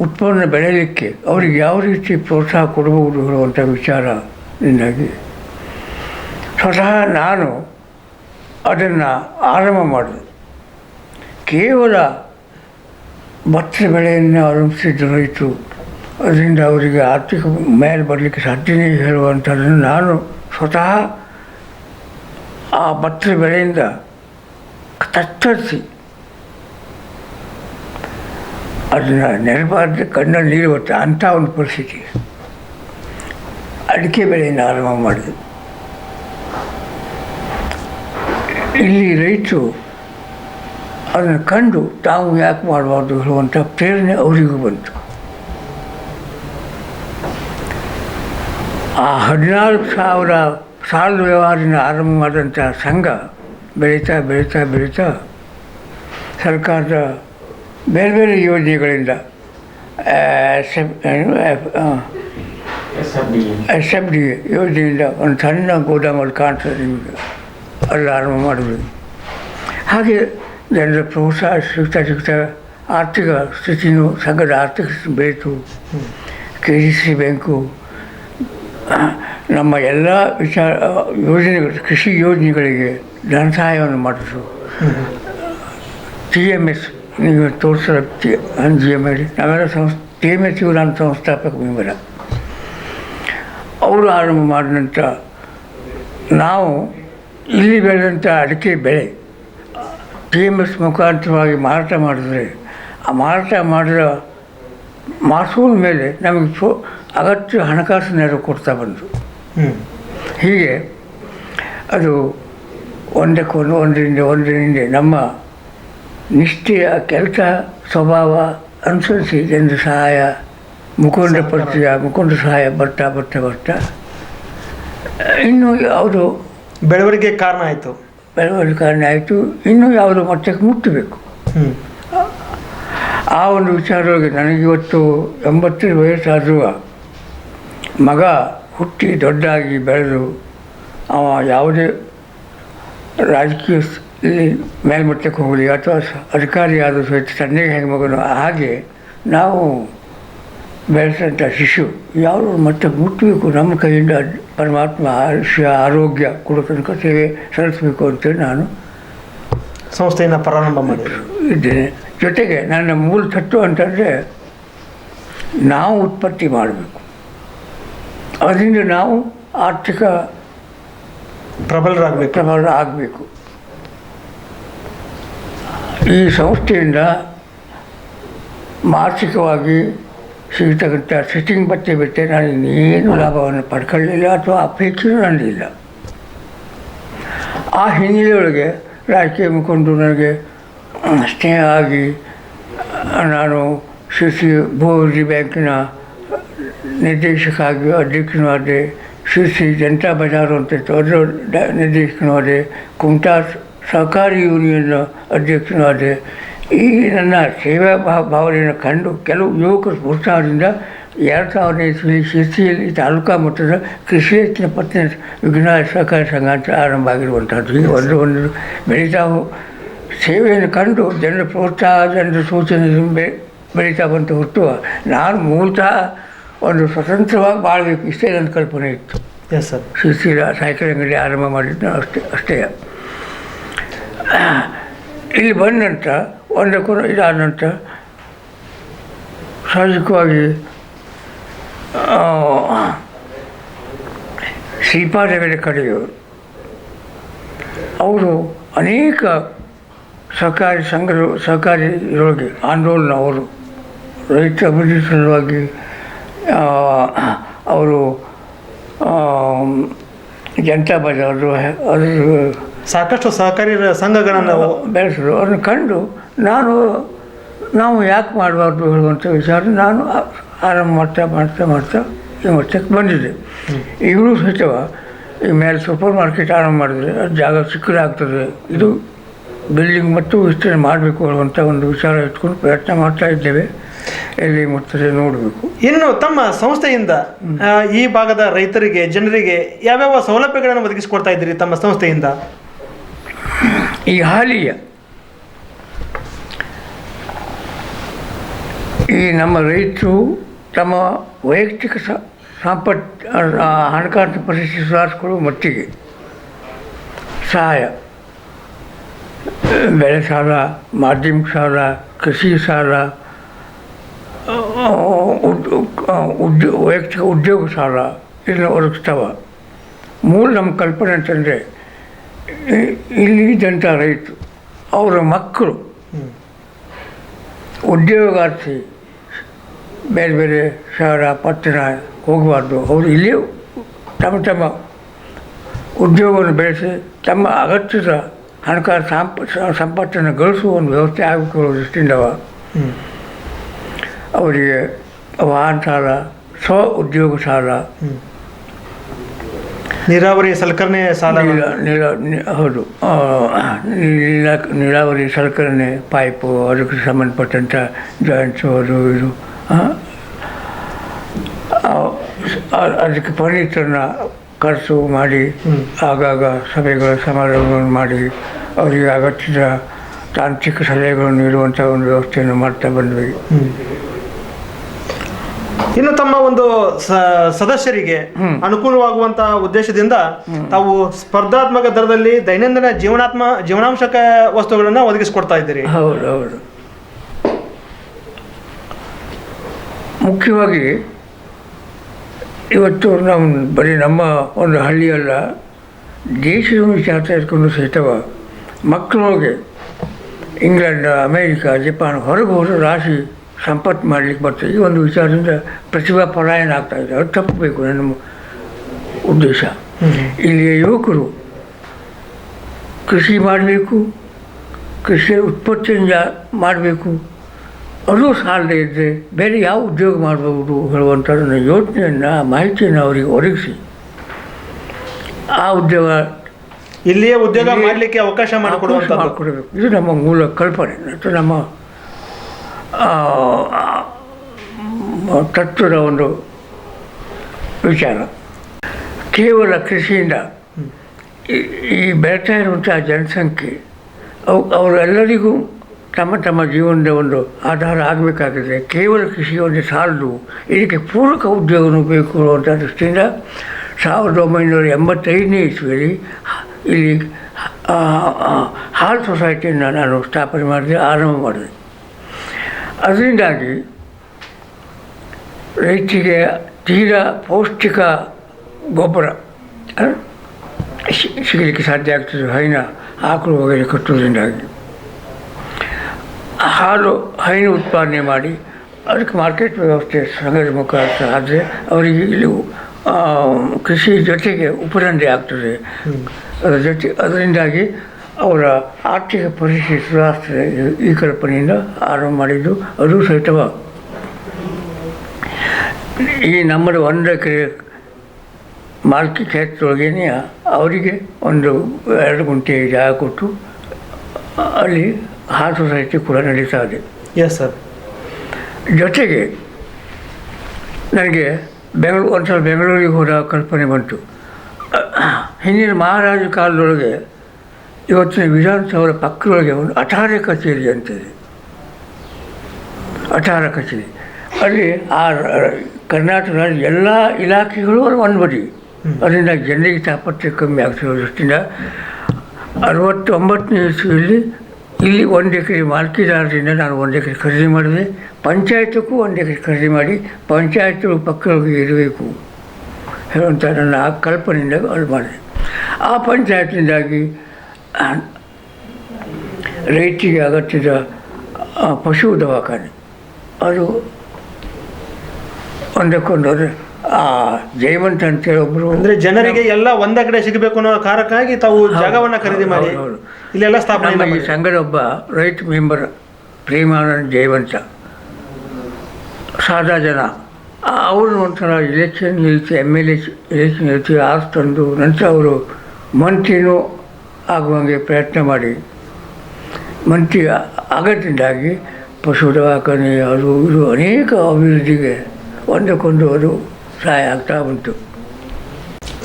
ಉತ್ಪನ್ನ ಬೆಳೆಯಲಿಕ್ಕೆ ಅವರಿಗೆ ಯಾವ ರೀತಿ ಪ್ರೋತ್ಸಾಹ ಕೊಡಬಹುದು ಹೇಳುವಂಥ ವಿಚಾರದಿಂದಾಗಿ ಸ್ವತಃ ನಾನು ಅದನ್ನು ಆರಂಭ ಮಾಡಿದೆ. ಕೇವಲ ಭತ್ತದ ಬೆಳೆಯನ್ನು ಅವಲಂಬಿಸಿದ ರೈತರು, ಅದರಿಂದ ಅವರಿಗೆ ಆರ್ಥಿಕ ಮೇಲೆ ಬರಲಿಕ್ಕೆ ಸಾಧ್ಯನೇ ಹೇಳುವಂಥದ್ದನ್ನು ನಾನು ಸ್ವತಃ ಆ ಭತ್ತದ ಬೆಳೆಯಿಂದ ತತ್ತರಿಸಿ ಅದನ್ನು ನೆರಬಾರ್ದು ಕಣ್ಣಲ್ಲಿ ನೀರು ಬರುತ್ತೆ ಅಂಥ ಒಂದು ಪರಿಸ್ಥಿತಿ. ಅಡಿಕೆ ಬೆಳೆಯನ್ನು ಆರಂಭ ಮಾಡಿದೆ. ಇಲ್ಲಿ ರೈತರು ಅದನ್ನು ಕಂಡು ತಾವು ಯಾಕೆ ಮಾಡಬಾರ್ದು ಹೇಳುವಂಥ ಪ್ರೇರಣೆ ಅವರಿಗೂ ಬಂತು. ಆ 14,000 ಸಾಲದ ವ್ಯವಹಾರದಿಂದ ಆರಂಭ ಮಾಡಿದಂಥ ಸಂಘ ಬೆಳೀತಾ ಸರ್ಕಾರದ ಬೇರೆ ಬೇರೆ ಯೋಜನೆಗಳಿಂದ SFD ಯೋಜನೆಯಿಂದ ಒಂದು ಸಣ್ಣ ಗೋದಾಮಲ್ಲಿ ಕಾಣ್ತದೆ ನಿಮಗೆ, ಅಲ್ಲಿ ಆರಂಭ ಮಾಡಿದ್ವಿ. ಹಾಗೆ ಜನರ ಪ್ರೋತ್ಸಾಹ ಸಿಗ್ತಾ ಆರ್ಥಿಕ ಸ್ಥಿತಿಯೂ ಸಂಘದ ಆರ್ಥಿಕ ಸ್ಥಿತಿ ಬೆಳೀತು. KCC ಬ್ಯಾಂಕು ನಮ್ಮ ಎಲ್ಲ ಯೋಜನೆಗಳು, ಕೃಷಿ ಯೋಜನೆಗಳಿಗೆ ಧನ ಸಹಾಯವನ್ನು ಮಾಡಿದ್ರು. TMS ನೀವು ತೋರಿಸೋ GMS ನಾವೆಲ್ಲ TMS ಇವು ನಾನು ಸಂಸ್ಥಾಪಕ ಮೆಂಬರ. ಅವರು ಆರಂಭ ಮಾಡಿದ ನಂತರ ನಾವು ಇಲ್ಲಿ ಬೆಳೆದಂಥ ಅಡಿಕೆ ಬೆಳೆ TMS ಮುಖಾಂತರವಾಗಿ ಮಾರಾಟ ಮಾಡಿದ್ರೆ, ಆ ಮಾರಾಟ ಮಾಡಿದ ಮಾಸೂಲ್ ಮೇಲೆ ನಮಗೆ ಅಗತ್ಯ ಹಣಕಾಸು ನೆರವು ಕೊಡ್ತಾ ಬಂದರು. ಹೀಗೆ ಅದು ಒಂದರಿಂದ ನಮ್ಮ ನಿಷ್ಠೆಯ ಕೆಲಸ ಸ್ವಭಾವ ಅನುಸರಿಸಿ ಜನರ ಸಹಾಯ, ಮುಖಂಡ ಸಹಾಯ ಬರ್ತಾ ಇನ್ನು ಯಾವುದು ಬೆಳವಣಿಗೆ ಕಾರಣ ಆಯಿತು. ಬೆಳವಣಿಗೆ ಕಾರಣ ಆಯಿತು. ಇನ್ನೂ ಯಾವುದೋ ಮಟ್ಟಕ್ಕೆ ಮುಟ್ಟಬೇಕು. ಹ್ಮ್. ಆ ಒಂದು ವಿಚಾರವಾಗಿ ನನಗಿವತ್ತು 80 ವಯಸ್ಸಾದರೂ ಮಗ ಹುಟ್ಟಿ ದೊಡ್ಡಾಗಿ ಬೆಳೆದು ಅವ ಯಾವುದೇ ರಾಜಕೀಯ ಮೇಲ್ಮಟ್ಟಕ್ಕೆ ಹೋಗಲಿ ಅಥವಾ ಅಧಿಕಾರಿ ಆದರೂ ಸಹಿತ ತಂದೆಗೆ ಹೆಂಗೆ ಮಗನು ಹಾಗೆ ನಾವು ಬೆಳೆಸಂಥ ಶಿಶು ಯಾವ ಮಟ್ಟಕ್ಕೆ ಮುಟ್ಟಬೇಕು, ನಮ್ಮ ಕೈಯಿಂದ ಪರಮಾತ್ಮ ಆಯುಷ್ಯ ಆರೋಗ್ಯ ಕೊಡೋ ತನಕ ಸೇವೆ ಸಲ್ಲಿಸಬೇಕು ಅಂತೇಳಿ ನಾನು ಸಂಸ್ಥೆಯನ್ನು ಪ್ರಾರಂಭ ಮಾಡಿ ಇದ್ದೇನೆ. ಜೊತೆಗೆ ನನ್ನ ಮೂಲ ತತ್ವ ಅಂತಂದರೆ ನಾವು ಉತ್ಪತ್ತಿ ಮಾಡಬೇಕು, ಅದರಿಂದ ನಾವು ಆರ್ಥಿಕ ಪ್ರಬಲರಾಗಬೇಕು. ಈ ಸಂಸ್ಥೆಯಿಂದ ಮಾನಸಿಕವಾಗಿ ಸಿಗತಕ್ಕಂಥ ಸಿಟ್ಟಿಂಗ್ ಬಟ್ಟೆ ಬಿಟ್ಟರೆ ನಾನು ಇನ್ನೇನು ಲಾಭವನ್ನು ಪಡ್ಕೊಳ್ಳಲಿಲ್ಲ ಅಥವಾ ಅಪೇಕ್ಷೆಯೂ ನನ್ನದಿಲ್ಲ. ಆ ಹಿನ್ನೆಲೆಯೊಳಗೆ ರಾಜಕೀಯ ಮುಖಂಡರು ನನಗೆ ಸ್ನೇಹ ಆಗಿ ನಾನು ಶ್ರೀ ಭೂವರ್ಜಿ ಬ್ಯಾಂಕಿನ ನಿರ್ದೇಶಕ ಆಗಿ ಅಧ್ಯಕ್ಷನೂ ಆದೆ, ಶ್ರೀ ಜನತಾ ಬಜಾರು ಅಂತ ಇತ್ತು ಅದರ ನಿರ್ದೇಶಕನೂ ಆದೆ, ಕುಮಟಾ ಸಹಕಾರಿ ಯೂನಿಯನ್ ಅಧ್ಯಕ್ಷನೂ ಆದೆ. ಈ ನನ್ನ ಸೇವಾ ಭಾವನೆಯನ್ನು ಕಂಡು ಕೆಲವು ಯುವಕರ ಪ್ರೋತ್ಸಾಹದಿಂದ 2000ನೇ ಇಸ್ವಿಯಲ್ಲಿ ಶಿರ್ಸಿಯಲ್ಲಿ ತಾಲೂಕಾ ಮಟ್ಟದ ಕೃಷಿ ಹೆಚ್ಚಿನ ಪತ್ತಿನ ವಿಘ್ನಾಯ ಸಹಕಾರ ಸಂಘ ಅಂತ ಆರಂಭ ಆಗಿರುವಂಥದ್ದು. ಈಗ ಒಂದು ಬೆಳೀತಾ ಸೇವೆಯನ್ನು ಕಂಡು ಜನರ ಪ್ರೋತ್ಸಾಹ, ಜನರ ಸೂಚನೆ ಬೆಳೀತಾ ಬಂತು ಹೊರತು ನಾನು ಮೂಲತಃ ಒಂದು ಸ್ವತಂತ್ರವಾಗಿ ಬಾಳಬೇಕು ಇಷ್ಟೇ ನನ್ನ ಕಲ್ಪನೆ ಇತ್ತು. Yes sir. ಶಿರ್ಸಿ ಸೈಕಲ್ ಅಂಗಡಿ ಆರಂಭ ಮಾಡಿದ್ದು ಅಷ್ಟೇ. ಇಲ್ಲಿ ಬಂದ ನಂತರ ಒಂದಕ್ಕೂ ಇದಾದ ನಂತರ ಸಹಜವಾಗಿ ಶ್ರೀಪಾದಗಳ ಕಡೆಯವರು ಅವರು ಅನೇಕ ಸಹಕಾರಿ ಸಹಕಾರಿಯೊಳಗೆ ಆಂದೋಲನ, ಅವರು ರೈತ ಅಭಿವೃದ್ಧಿ ಸಲುವಾಗಿ ಅವರು ಜನತಾ ಬಜಾರು ಅದು ಸಾಕಷ್ಟು ಸಹಕಾರಿ ಸಂಘಗಳನ್ನು ಬೆಳೆಸಿದ್ರು. ಅದನ್ನು ಕಂಡು ನಾವು ಯಾಕೆ ಮಾಡಬಾರ್ದು ಹೇಳುವಂಥ ವಿಚಾರ ನಾನು ಆರಂಭ ಮಾಡ್ತಾ ಈ ಮಟ್ಟಕ್ಕೆ ಬಂದಿದ್ದೆ. ಈಗಲೂ ಸಹಿತವ ಈ ಮೇಲೆ ಸೂಪರ್ ಮಾರ್ಕೆಟ್ ಆರಂಭ ಮಾಡಿದ್ರೆ ಅದು ಜಾಗ ಸಿಕ್ಕದಾಗ್ತದೆ, ಇದು ಬಿಲ್ಡಿಂಗ್ ಮತ್ತು ವಿಸ್ತರಣೆ ಮಾಡಬೇಕು ಅನ್ನುವಂಥ ಒಂದು ವಿಚಾರ ಇಟ್ಕೊಂಡು ಪ್ರಯತ್ನ ಮಾಡ್ತಾ ಇದ್ದೇವೆ. ಎಲ್ಲಿ ಮುಟ್ತದೆ ನೋಡಬೇಕು. ಇನ್ನು ತಮ್ಮ ಸಂಸ್ಥೆಯಿಂದ ಈ ಭಾಗದ ರೈತರಿಗೆ, ಜನರಿಗೆ ಯಾವ್ಯಾವ ಸೌಲಭ್ಯಗಳನ್ನು ಒದಗಿಸಿಕೊಡ್ತಾ ಇದ್ದೀರಿ ತಮ್ಮ ಸಂಸ್ಥೆಯಿಂದ? ಈ ಹಾಲಿಯ ಈ ನಮ್ಮ ರೈತರು ತಮ್ಮ ವೈಯಕ್ತಿಕ ಹಣಕಾಸು ಪರಿಸ್ಥಿತಿ ಸುಧಾರಿಸಿಕೊಳ್ಳುವ ಮಟ್ಟಿಗೆ ಸಹಾಯ, ಬೆಳೆ ಸಾಲ, ಮಾಧ್ಯಮಿಕ ಸಾಲ, ಕೃಷಿ ಸಾಲ, ವೈಯಕ್ತಿಕ ಉದ್ಯೋಗ ಸಾಲ ಇದನ್ನು ಒದಗಿಸ್ತಾವ. ಮೂಲ ನಮ್ಮ ಕಲ್ಪನೆ ಅಂತಂದರೆ ಇಲ್ಲಿದ್ದಂಥ ರೈತರು ಅವರ ಮಕ್ಕಳು ಉದ್ಯೋಗಾರ್ಥಿ ಬೇರೆ ಬೇರೆ ಶಹರ ಪಟ್ಟಣ ಹೋಗಬಾರ್ದು, ಅವರು ಇಲ್ಲೇ ತಮ್ಮ ಉದ್ಯೋಗವನ್ನು ಬೆಳೆಸಿ ತಮ್ಮ ಅಗತ್ಯದ ಹಣಕಾಸು ಸಂಪತ್ತನ್ನು ಗಳಿಸುವ ಒಂದು ವ್ಯವಸ್ಥೆ ಆಗಬೇಕು ದೃಷ್ಟಿಯಿಂದವ ಅವರಿಗೆ ವಾಹನ ಸಾಲ, ಸ್ವ ಉದ್ಯೋಗ ಸಾಲ, ನೀರಾವರಿ ಸಲಕರಣೆ ಸಾಲ, ಹೌದು, ನೀರಾವರಿ ಸಲಕರಣೆ, ಪೈಪು, ಅದಕ್ಕೆ ಸಂಬಂಧಪಟ್ಟಂಥ ಜಾಯಿಂಟ್ಸು, ಅದು ಇದು, ಅದಕ್ಕೆ ಫರ್ನಿಚರ್ನ ಖರ್ಚು ಮಾಡಿ ಆಗಾಗ ಸಭೆಗಳ ಸಮಾರಂಭಗಳನ್ನು ಮಾಡಿ ಅವರಿಗೆ ಅಗತ್ಯದ ತಾಂತ್ರಿಕ ಸಲಹೆಗಳನ್ನು ನೀಡುವಂಥ ಒಂದು ವ್ಯವಸ್ಥೆಯನ್ನು ಮಾಡ್ತಾ ಬಂದ್ವಿ. ಇನ್ನು ತಮ್ಮ ಒಂದು ಸದಸ್ಯರಿಗೆ ಅನುಕೂಲವಾಗುವಂತಹ ಉದ್ದೇಶದಿಂದ ತಾವು ಸ್ಪರ್ಧಾತ್ಮಕ ದರದಲ್ಲಿ ದೈನಂದಿನ ಜೀವನಾಂಶಕ ವಸ್ತುಗಳನ್ನು ಒದಗಿಸಿಕೊಡ್ತಾ ಇದ್ದೀರಿ. ಹೌದು. ಮುಖ್ಯವಾಗಿ ಇವತ್ತು ನಾವು ಬರೀ ನಮ್ಮ ಒಂದು ಹಳ್ಳಿಯಲ್ಲ, ದೇಶದ ವಿಚಾರ ತೆಗೆದುಕೊಂಡು ಸಹಿತವ ಮಕ್ಕಳೊಳಗೆ ಇಂಗ್ಲೆಂಡ್, ಅಮೇರಿಕಾ, ಜಪಾನ್ ಹೊರಗೆ ಹೋದ್ರೆ ರಾಶಿ ಸಂಪತ್ತು ಮಾಡಲಿಕ್ಕೆ ಬರ್ತದೆ. ಈ ಒಂದು ವಿಚಾರದಿಂದ ಪ್ರತಿಭಾ ಪಲಾಯನ ಆಗ್ತಾಯಿದೆ. ಅದು ತಪ್ಪಬೇಕು ನನ್ನ ಉದ್ದೇಶ. ಇಲ್ಲಿಯ ಯುವಕರು ಕೃಷಿ ಮಾಡಬೇಕು, ಕೃಷಿಯ ಉತ್ಪತ್ತಿಯಿಂದ ಮಾಡಬೇಕು, ಅದು ಸಾಲದೇ ಇದ್ದರೆ ಬೇರೆ ಯಾವ ಉದ್ಯೋಗ ಮಾಡಬಹುದು ಹೇಳುವಂಥದ್ದನ್ನು ಯೋಚನೆಯನ್ನು, ಮಾಹಿತಿಯನ್ನು ಅವರಿಗೆ ಒದಗಿಸಿ ಆ ಉದ್ಯೋಗ ಇಲ್ಲಿಯೇ ಉದ್ಯೋಗ ಮಾಡಲಿಕ್ಕೆ ಅವಕಾಶ ಮಾಡಿಕೊಡುವಂಥದ್ದು. ಮಾಡಿಕೊಡಬೇಕು. ಇದು ನಮ್ಮ ಮೂಲ ಕಲ್ಪನೆ ಮತ್ತು ನಮ್ಮ ತತ್ವದ ಒಂದು ವಿಚಾರ. ಕೇವಲ ಕೃಷಿಯಿಂದ ಈ ಬೆಳೀತಾ ಇರುವಂಥ ಜನಸಂಖ್ಯೆ ಅವರೆಲ್ಲರಿಗೂ ತಮ್ಮ ತಮ್ಮ ಜೀವನದ ಒಂದು ಆಧಾರ ಆಗಬೇಕಾಗಿದೆ. ಕೇವಲ ಕೃಷಿ ಒಂದು ಸಾಲದು, ಇದಕ್ಕೆ ಪೂರಕ ಉದ್ಯೋಗವೂ ಬೇಕು ಅನ್ನುವಂಥ ದೃಷ್ಟಿಯಿಂದ 1985ನೇ ಇಸ್ವಿಯಲ್ಲಿ ಇಲ್ಲಿ ಹಾಲು ಸೊಸೈಟಿಯನ್ನು ನಾನು ಸ್ಥಾಪನೆ ಮಾಡಿದೆ, ಆರಂಭ ಮಾಡಿದೆ. ಅದರಿಂದಾಗಿ ರೈತರಿಗೆ ತೀರಾ ಪೌಷ್ಟಿಕ ಗೊಬ್ಬರ ಸಿಗಲಿಕ್ಕೆ ಸಾಧ್ಯ ಆಗ್ತದೆ. ಹೈನ ಆಕಳು ವಗೈರೆ ಕಟ್ಟೋದ್ರಿಂದಾಗಿ ಹೈನು ಉತ್ಪಾದನೆ ಮಾಡಿ ಅದಕ್ಕೆ ಮಾರ್ಕೆಟ್ ವ್ಯವಸ್ಥೆ ಸಂಘದ ಮುಖಾಂತರ ಆದರೆ ಅವರಿಗೆ ಇಲ್ಲಿ ಕೃಷಿ ಜೊತೆಗೆ ಉಪರಂಧೆ ಆಗ್ತದೆ. ಅದರಿಂದಾಗಿ ಅವರ ಆರ್ಥಿಕ ಪರಿಸ್ಥಿತಿ ಸುಧಾರಿಸ್ತದೆ. ಈ ಕಲ್ಪನೆಯಿಂದ ಆರಂಭ ಮಾಡಿದ್ದು. ಅದು ಸಹಿತವ ಈ ನಮ್ಮದು 1 ಎಕರೆ ಮಾಲ್ಕಿ ಕ್ಷೇತ್ರದೊಳಗೇನೆ ಅವರಿಗೆ 1-2 ಗುಂಟೆ ಜಾಗ ಕೊಟ್ಟು ಅಲ್ಲಿ ಹಾಲು ಸೊಸೈಟಿ ಕೂಡ ನಡೀತಾ ಇದೆ. Yes sir. ಜೊತೆಗೆ ನನಗೆ ಒಂದು ಸಲ ಬೆಂಗಳೂರಿಗೆ ಹೋದ ಕಲ್ಪನೆ ಬಂತು. ಹಿಂದಿನ ಮಹಾರಾಜ ಕಾಲದೊಳಗೆ ಇವತ್ತಿನ ವಿಧಾನಸೌಧ ಪಕ್ಕದೊಳಗೆ ಒಂದು ಅಠಾರ ಕಚೇರಿ ಅಂತಿದೆ. ಅಠಾರ ಕಚೇರಿ ಅಲ್ಲಿ ಕರ್ನಾಟಕ ರಾಜ್ಯದ ಎಲ್ಲ ಇಲಾಖೆಗಳು ಒಂದು ಬದಿ. ಅದರಿಂದ ಜನರಿಗೆ ತಾಪತ್ರೆ ಕಮ್ಮಿ ಆಗ್ತಿರೋ ದೃಷ್ಟಿಯಿಂದ 69ನೇ ಇಸ್ವಿಯಲ್ಲಿ ಇಲ್ಲಿ 1 ಎಕರೆ ಮಾಲ್ಕಿದಾರರಿಂದ ನಾನು 1 ಎಕರೆ ಖರೀದಿ ಮಾಡಿದೆ. ಪಂಚಾಯತಕ್ಕೂ 1 ಎಕರೆ ಖರೀದಿ ಮಾಡಿ ಪಂಚಾಯತ್ಗಳು ಪಕ್ಕದೊಳಗೆ ಇರಬೇಕು ಹೇಳುವಂಥ ನನ್ನ ಆ ಕಲ್ಪನೆಯಿಂದ ಅದು ಮಾಡಿದೆ. ಆ ಪಂಚಾಯತ್ನಿಂದಾಗಿ ರೈತರಿಗೆ ಅಗತ್ಯದ ಪಶು ದವಾಖಾನೆ ಅದು ಒಂದಕ್ಕೊಂದು ಜಯವಂತ ಅಂತೇಳಿ ಒಬ್ಬರು ಅಂದರೆ ಜನರಿಗೆ ಎಲ್ಲ ಒಂದೇ ಕಡೆ ಸಿಗಬೇಕು ಅನ್ನೋ ಕಾರಣಕ್ಕಾಗಿ ತಾವು ಜಾಗವನ್ನು ಖರೀದಿ ಮಾಡಿ ಇಲ್ಲೆಲ್ಲ ಸ್ಥಾಪನೆ. ಈ ಸಂಘದ ಒಬ್ಬ ರೈತ ಮೆಂಬರ್ ಪ್ರೇಮಾನಂದ ಜಯವಂತ ಸಾದಾ ಜನ ಅವರು ಒಂಥರ ಎಲೆಕ್ಷನ್ ನಿಲ್ಲಿಸಿ MLA ಎಲೆಕ್ಷನ್ ನಿಲ್ಲಿಸಿ ಆಸ್ ತಂದು ನಂತರ ಅವರು ಮಂತ್ರಿನೂ ಆಗುವಂಗೆ ಪ್ರಯತ್ನ ಮಾಡಿ ಮಂತ್ರಿ ಆಗೋದ್ರಿಂದಾಗಿ ಪಶು ದವಾಖಾನೆ ಅದು ಇದು ಅನೇಕ ಅಭಿವೃದ್ಧಿಗೆ ಒಂದಕ್ಕೊಂದು ಅದು ಸಹಾಯ ಆಗ್ತಾ ಬಂತು.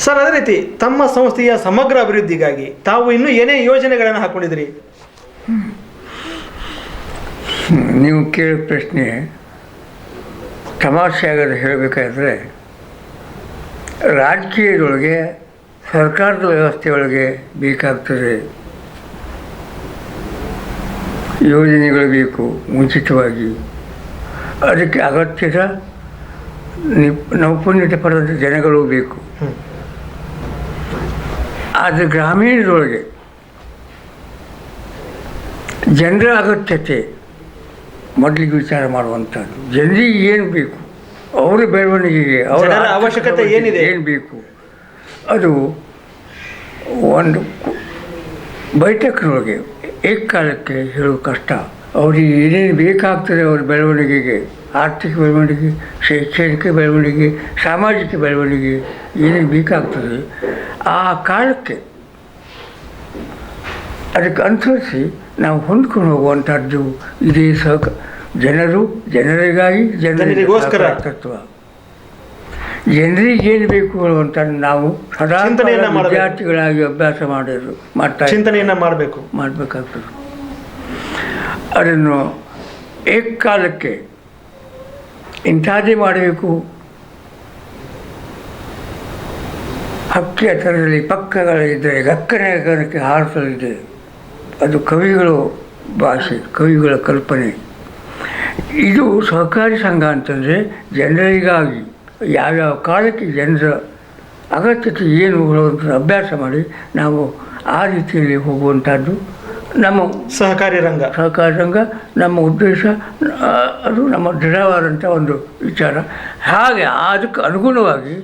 ಸರ್, ಅದೇ ರೀತಿ ತಮ್ಮ ಸಂಸ್ಥೆಯ ಸಮಗ್ರ ಅಭಿವೃದ್ಧಿಗಾಗಿ ತಾವು ಇನ್ನೂ ಏನೇ ಯೋಜನೆಗಳನ್ನು ಹಾಕ್ಕೊಂಡಿದ್ರಿ? ನೀವು ಕೇಳೋ ಪ್ರಶ್ನೆ ತಮಾಷೆಯಾಗದ ಹೇಳಬೇಕಾದ್ರೆ ರಾಜಕೀಯದೊಳಗೆ ಸರ್ಕಾರದ ವ್ಯವಸ್ಥೆಯೊಳಗೆ ಬೇಕಾಗ್ತದೆ ಯೋಜನೆಗಳು ಬೇಕು ಮುಂಚಿತವಾಗಿ. ಅದಕ್ಕೆ ಅಗತ್ಯದ ನೈಪುಣ್ಯತೆ ಪಡೆದಂಥ ಜನಗಳು ಬೇಕು. ಆದರೆ ಗ್ರಾಮೀಣದೊಳಗೆ ಜನರ ಅಗತ್ಯತೆ ಮೊದಲಿಗೆ ವಿಚಾರ ಮಾಡುವಂಥದ್ದು. ಜನರಿಗೆ ಏನು ಬೇಕು, ಅವರ ಬೆಳವಣಿಗೆಗೆ ಅವರ ಅವಶ್ಯಕತೆ ಏನಿದೆ, ಏನು ಬೇಕು, ಅದು ಒಂದು ಬೈಠಕ್ನೊಳಗೆ ಏಕಕಾಲಕ್ಕೆ ಹೇಳೋದು ಕಷ್ಟ. ಅವರಿಗೆ ಏನೇನು ಬೇಕಾಗ್ತದೆ ಅವ್ರ ಬೆಳವಣಿಗೆಗೆ, ಆರ್ಥಿಕ ಬೆಳವಣಿಗೆ, ಶೈಕ್ಷಣಿಕ ಬೆಳವಣಿಗೆ, ಸಾಮಾಜಿಕ ಬೆಳವಣಿಗೆ ಏನೇನು ಬೇಕಾಗ್ತದೆ ಆ ಕಾಲಕ್ಕೆ ಅದಕ್ಕೆ ಅನುಸರಿಸಿ ನಾವು ಹೊಂದ್ಕೊಂಡು ಹೋಗುವಂಥದ್ದು ಇದೇ ಜನರಿಗಾಗಿ ಜನರಿಗೋಸ್ಕರ ತತ್ವ. ಜನರಿಗೆ ಏನು ಬೇಕು ಅಂತ ನಾವು ಸದಾ ವಿದ್ಯಾರ್ಥಿಗಳಾಗಿ ಅಭ್ಯಾಸ ಚಿಂತನೆಯನ್ನು ಮಾಡಬೇಕಾಗ್ತದೆ. ಅದನ್ನು ಏಕಕಾಲಕ್ಕೆ ಇಂಥದ್ದೇ ಮಾಡಬೇಕು. ಹಕ್ಕಿಯ ಥರದಲ್ಲಿ ಪಕ್ಕಗಳಿದ್ದರೆ ಗಕ್ಕನೆ ಗಗನಕ್ಕೆ ಹಾರಿಸಲಿದೆ. ಅದು ಕವಿಗಳು ಭಾಷೆ, ಕವಿಗಳ ಕಲ್ಪನೆ. ಇದು ಸಹಕಾರಿ ಸಂಘ ಅಂತಂದರೆ ಜನರಿಗಾಗಿ ಯಾವ್ಯಾವ ಕಾಲಕ್ಕೆ ಜನರ ಅಗತ್ಯತೆ ಏನು ಅಂತ ಅಭ್ಯಾಸ ಮಾಡಿ ನಾವು ಆ ರೀತಿಯಲ್ಲಿ ಹೋಗುವಂಥದ್ದು ನಮ್ಮ ಸಹಕಾರಿ ರಂಗ. ನಮ್ಮ ಉದ್ದೇಶ, ಅದು ನಮ್ಮ ದೃಢವಾದಂಥ ಒಂದು ವಿಚಾರ. ಹಾಗೆ ಅದಕ್ಕೆ ಅನುಗುಣವಾಗಿ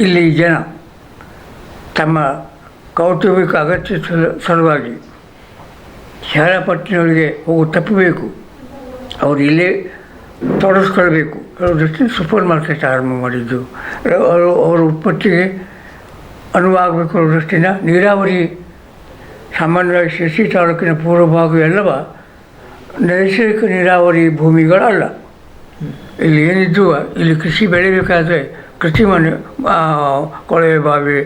ಇಲ್ಲಿ ಜನ ತಮ್ಮ ಕೌಟುಂಬಿಕ ಅಗತ್ಯ ಸಲುವಾಗಿ ಶಾಲಾ ಪಟ್ಟಣಗಳಿಗೆ ಹೋಗಿ ತಪ್ಪಬೇಕು, ಅವರು ಇಲ್ಲೇ ತೊಡಗಿಸ್ಕೊಳ್ಬೇಕು. ದೃಷ್ಟಿಯಿಂದ ಸೂಪರ್ ಮಾರ್ಕೆಟ್ ಆರಂಭ ಮಾಡಿದ್ದು. ಅವರ ಉತ್ಪತ್ತಿಗೆ ಅನುವಾಗಬೇಕು ಅನ್ನೋ ದೃಷ್ಟಿಯಿಂದ ನೀರಾವರಿ ಸಾಮಾನ್ಯವಾಗಿ ಶಿರ್ಸಿ ತಾಲೂಕಿನ ಪೂರ್ವ ಭಾಗ ಎಲ್ಲವ ನೈಸರ್ಗಿಕ ನೀರಾವರಿ ಭೂಮಿಗಳಲ್ಲ. ಇಲ್ಲಿ ಏನಿದ್ದು ಇಲ್ಲಿ ಕೃಷಿ ಬೆಳಿಬೇಕಾದ್ರೆ ಕೃಷಿ ಮನೆ, ಕೊಳವೆ ಬಾವಿ,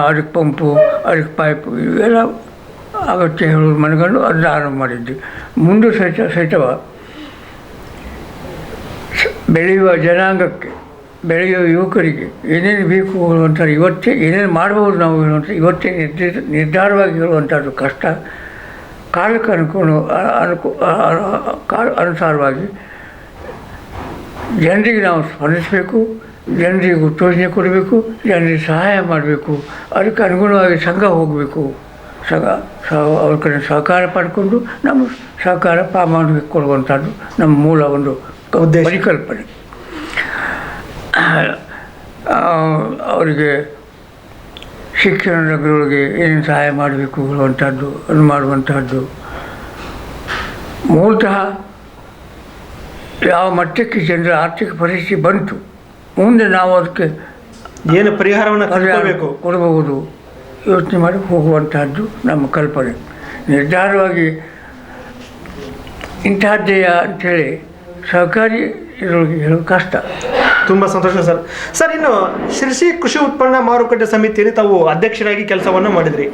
ಅದಕ್ಕೆ ಪಂಪು, ಅದಕ್ಕೆ ಪೈಪು ಇವೆಲ್ಲ ಅಗತ್ಯ ಹೇಳೋದು ಮನೆಗಳು ಅದನ್ನ ಆರಂಭ ಮಾಡಿದ್ವಿ. ಮುಂದೆ ಸಹಿತವ ಬೆಳೆಯುವ ಜನಾಂಗಕ್ಕೆ, ಬೆಳೆಯುವ ಯುವಕರಿಗೆ ಏನೇನು ಬೇಕು ಹೇಳುವಂಥದ್ದು ಇವತ್ತೇ ಏನೇನು ಮಾಡ್ಬೋದು ನಾವು ಹೇಳುವಂಥ ಇವತ್ತೇ ನಿರ್ಧಾರವಾಗಿ ಹೇಳುವಂಥದ್ದು ಕಷ್ಟ. ಕಾಲಕ್ಕೆ ಅನುಸಾರವಾಗಿ ಜನರಿಗೆ ನಾವು ಸ್ಪಂದಿಸಬೇಕು, ಜನರಿಗೆ ಉತ್ತೇಜನೆ ಕೊಡಬೇಕು, ಜನರಿಗೆ ಸಹಾಯ ಮಾಡಬೇಕು. ಅದಕ್ಕೆ ಅನುಗುಣವಾಗಿ ಸಂಘ ಹೋಗಬೇಕು. ಅವ್ರ ಕಡೆ ಸಹಕಾರ ಪಡ್ಕೊಂಡು ನಮ್ಮ ಸಹಕಾರ ಪ್ರಾಮಾಣಿಕ ಕೊಡುವಂಥದ್ದು ನಮ್ಮ ಮೂಲ ಒಂದು ಪರಿಕಲ್ಪನೆ. ಅವರಿಗೆ ಶಿಕ್ಷಣ ರಂಗದೊಳಗೆ ಏನೇನು ಸಹಾಯ ಮಾಡಬೇಕು ಹೇಳುವಂಥದ್ದು, ಅದು ಮಾಡುವಂಥದ್ದು. ಮೂಲತಃ ಯಾವ ಮಟ್ಟಕ್ಕೆ ಜನರ ಆರ್ಥಿಕ ಪರಿಸ್ಥಿತಿ ಬಂತು, ಮುಂದೆ ನಾವು ಅದಕ್ಕೆ ಏನು ಪರಿಹಾರವನ್ನು ಕೊಡಬಹುದು ಯೋಚನೆ ಮಾಡಿ ಹೋಗುವಂತಹದ್ದು ನಮ್ಮ ಕಲ್ಪನೆ. ನಿರ್ಧಾರವಾಗಿ ಇಂತಹದ್ದೇ ಅಂಥೇಳಿ ಸಹಕಾರಿ ಇದರೊಳಗೆ ಹೇಳೋದು ಕಷ್ಟ. ತುಂಬ ಸಂತೋಷ ಸರ್. ಸರ್, ಇನ್ನು ಶಿರ್ಸಿ ಕೃಷಿ ಉತ್ಪನ್ನ ಮಾರುಕಟ್ಟೆ ಸಮಿತಿಯಲ್ಲಿ ತಾವು ಅಧ್ಯಕ್ಷರಾಗಿ ಕೆಲಸವನ್ನು ಮಾಡಿದ್ರಿ.